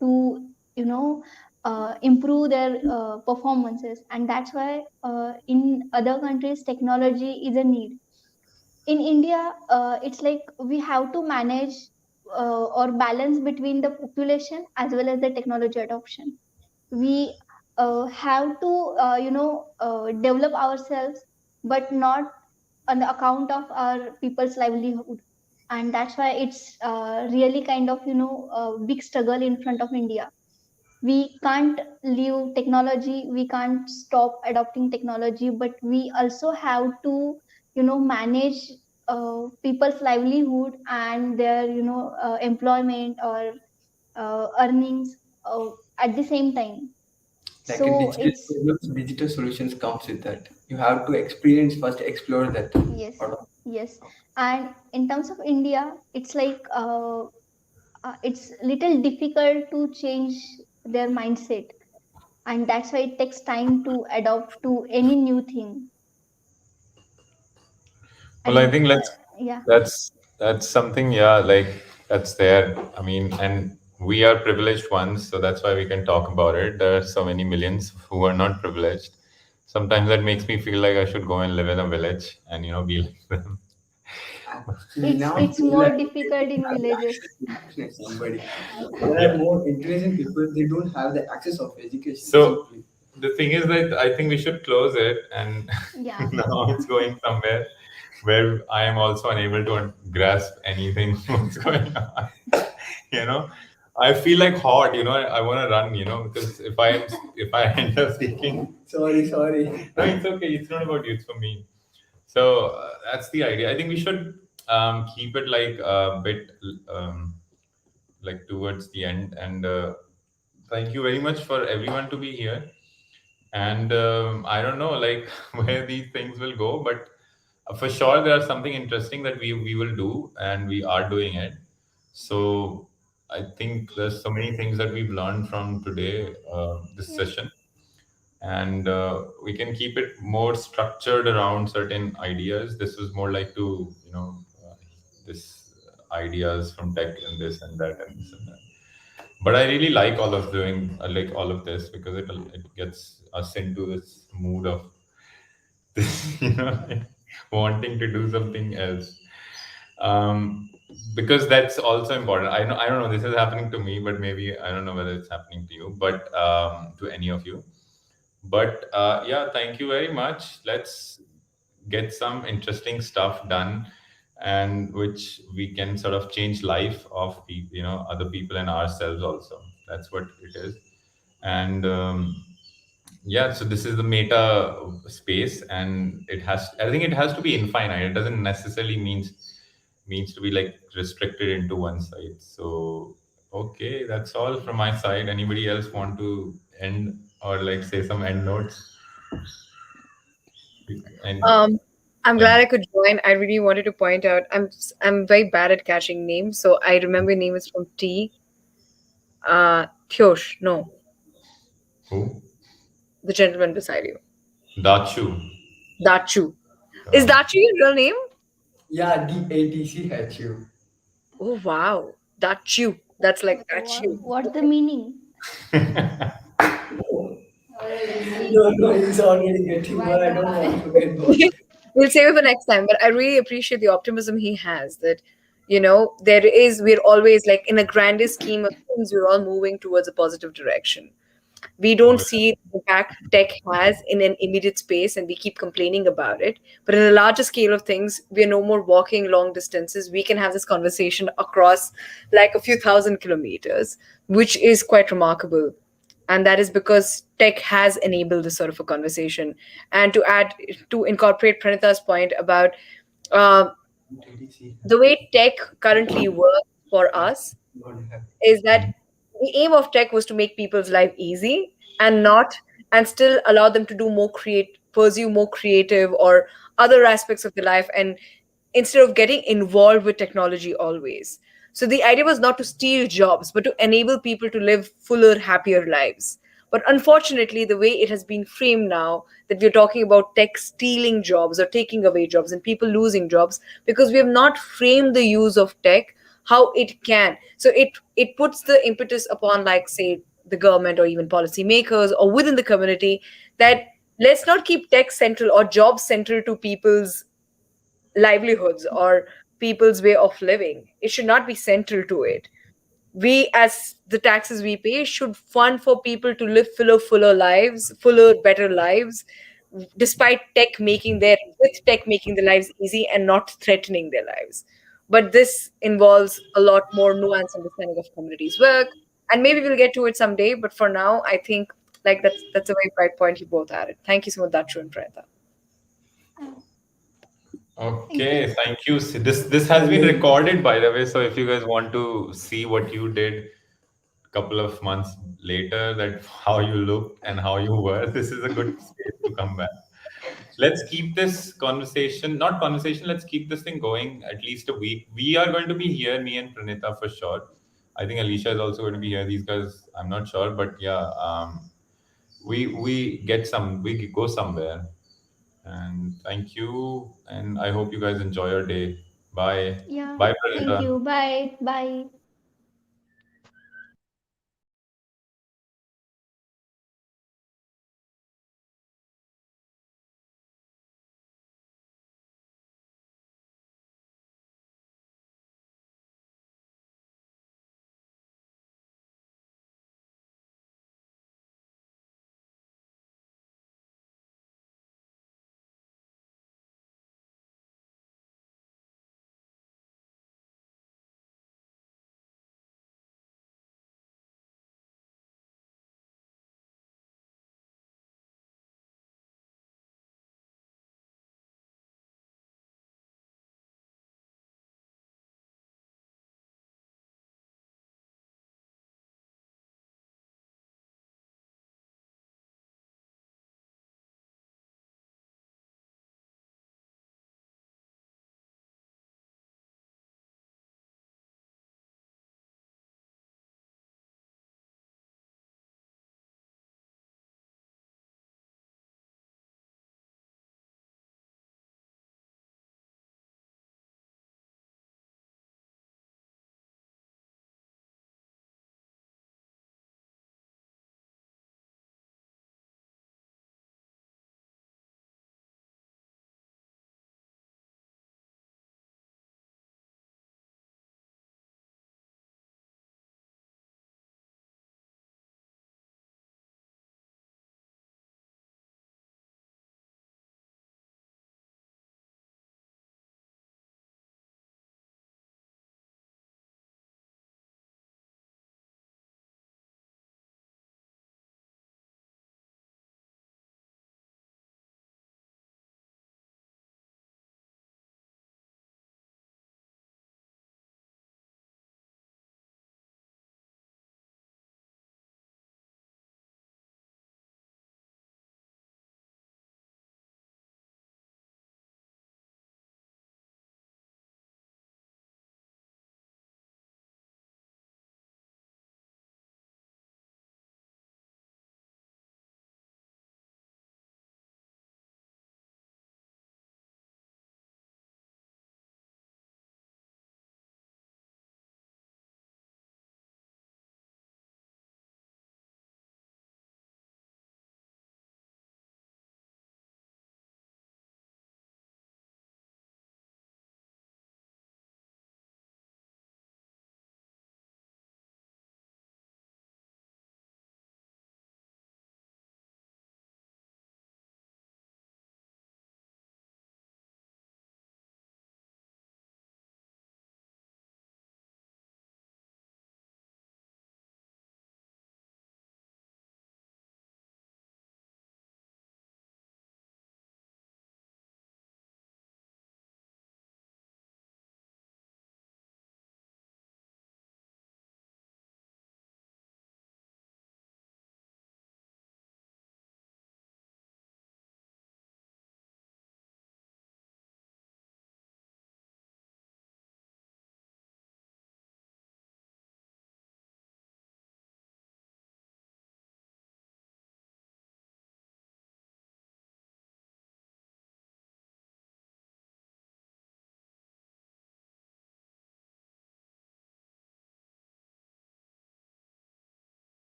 [SPEAKER 3] to, you know, improve their performances, and that's why in other countries technology is a need. In India, it's like we have to manage or balance between the population as well as the technology adoption. We have to develop ourselves, but not on the account of our people's livelihood. And that's why it's really kind of a big struggle in front of India. We can't leave technology, we can't stop adopting technology, but we also have to manage people's livelihood and their employment or earnings at the same time.
[SPEAKER 4] Like a
[SPEAKER 3] So
[SPEAKER 4] digital
[SPEAKER 3] it's,
[SPEAKER 4] problems, digital solutions comes with that. You have to experience first, explore that.
[SPEAKER 3] yes, yes. And in terms of India, it's like it's little difficult to change their mindset, and that's why it takes time to adopt to any new thing.
[SPEAKER 1] Well, I
[SPEAKER 3] And
[SPEAKER 1] think
[SPEAKER 3] yeah,
[SPEAKER 1] that's something, yeah, like that's there. I mean, and we are privileged ones, so that's why we can talk about it. There are so many millions who are not privileged. Sometimes that makes me feel like I should go and live in a village and be like them.
[SPEAKER 4] Actually,
[SPEAKER 3] it's
[SPEAKER 4] not
[SPEAKER 3] it's
[SPEAKER 4] feel
[SPEAKER 3] more
[SPEAKER 4] like
[SPEAKER 3] difficult in villages.
[SPEAKER 4] somebody. There are
[SPEAKER 1] Yeah.
[SPEAKER 4] more intelligent people. They don't have the access of education.
[SPEAKER 1] So
[SPEAKER 4] Simply.
[SPEAKER 1] the thing is that I think we should close it, and
[SPEAKER 3] Yeah,
[SPEAKER 1] now it's going somewhere where I am also unable to grasp anything what's going on. You know, I feel like hot. I want to run. Because if I end up speaking,
[SPEAKER 4] Sorry.
[SPEAKER 1] no, it's okay. It's not about you. It's for me. So that's the idea. I think we should keep it like a bit like towards the end. And thank you very much for everyone to be here. And I don't know like where these things will go, but for sure there are something interesting that we will do, and we are doing it. So I think there's so many things that we've learned from today, this
[SPEAKER 3] yeah,
[SPEAKER 1] session, and we can keep it more structured around certain ideas. This is more like to this ideas from tech and this and that and this and that. But I really like all of doing like all of this because it gets us into this mood of this, like, wanting to do something else. Um, because that's also important. I don't know. This is happening to me, but maybe I don't know whether it's happening to you, but to any of you. But yeah, thank you very much. Let's get some interesting stuff done, and which we can sort of change life of people, other people and ourselves also. That's what it is. And yeah, so this is the meta space, and I think it has to be infinite. It doesn't necessarily means to be like restricted into one side. So okay, that's all from my side. Anybody else want to end or like say some end notes? And
[SPEAKER 2] Um, I'm
[SPEAKER 1] yeah.
[SPEAKER 2] glad I could join. I really wanted to point out I'm very bad at catching names, so I remember your name is from T. Kyosh, no,
[SPEAKER 1] Who?
[SPEAKER 2] the gentleman beside you.
[SPEAKER 1] Dachu.
[SPEAKER 2] Dachu. Is
[SPEAKER 1] Uh,
[SPEAKER 2] Dachu your real name?
[SPEAKER 4] Yeah, DATCHU.
[SPEAKER 2] Oh wow, Dachu. That's like Dachu.
[SPEAKER 3] What's the meaning?
[SPEAKER 4] No, no, he's already getting bored. I don't want to get bored.
[SPEAKER 2] We'll save it for next time. But I really appreciate the optimism he has that, we're always like in a grander scheme of things, we're all moving towards a positive direction. We don't
[SPEAKER 1] oh,
[SPEAKER 2] see the impact tech has in an immediate space and we keep complaining about it. But in a larger scale of things, we are no more walking long distances. We can have this conversation across like a few thousand kilometers, which is quite remarkable. And that is because tech has enabled this sort of a conversation. And to incorporate Pranita's point about uh, the way tech currently works for us is that
[SPEAKER 1] yeah.
[SPEAKER 2] the aim of tech was to make people's life easy and not and still allow them to pursue more creative or other aspects of their life, and instead of getting involved with technology always. So the idea was not to steal jobs but to enable people to live fuller, happier lives. But unfortunately, the way it has been framed now, that we're talking about tech stealing jobs or taking away jobs and people losing jobs, because we have not framed the use of tech how it can. So it puts the impetus upon, like, say, the government or even policymakers or within the community, that let's not keep tech central or jobs central to people's livelihoods or people's way of living. It should not be central to it. We, as the taxes we pay, should fund for people to live fuller lives, fuller, better lives, despite tech making their lives easy and not threatening their lives. But this involves a lot more nuanced understanding of communities' work, and maybe we'll get to it someday. But for now, I think like that's a very bright point you both added. Thank you so much, Dachu and Prayata.
[SPEAKER 3] Uh, Thank you.
[SPEAKER 1] Okay, thank you. This has been recorded, by the way. So if you guys want to see what you did a couple of months later, that how you looked and how you were, this is a good space to come back. Let's keep this conversation, not conversation. Let's keep this thing going at least a week. We are going to be here, me and Pranita for sure. I think Alicia is also going to be here. These guys, I'm not sure, but yeah, we go somewhere. And thank you. And I hope you guys enjoy your day. Bye.
[SPEAKER 3] Yeah.
[SPEAKER 1] Bye,
[SPEAKER 3] Thank
[SPEAKER 1] Pranita.
[SPEAKER 3] you. Bye. Bye.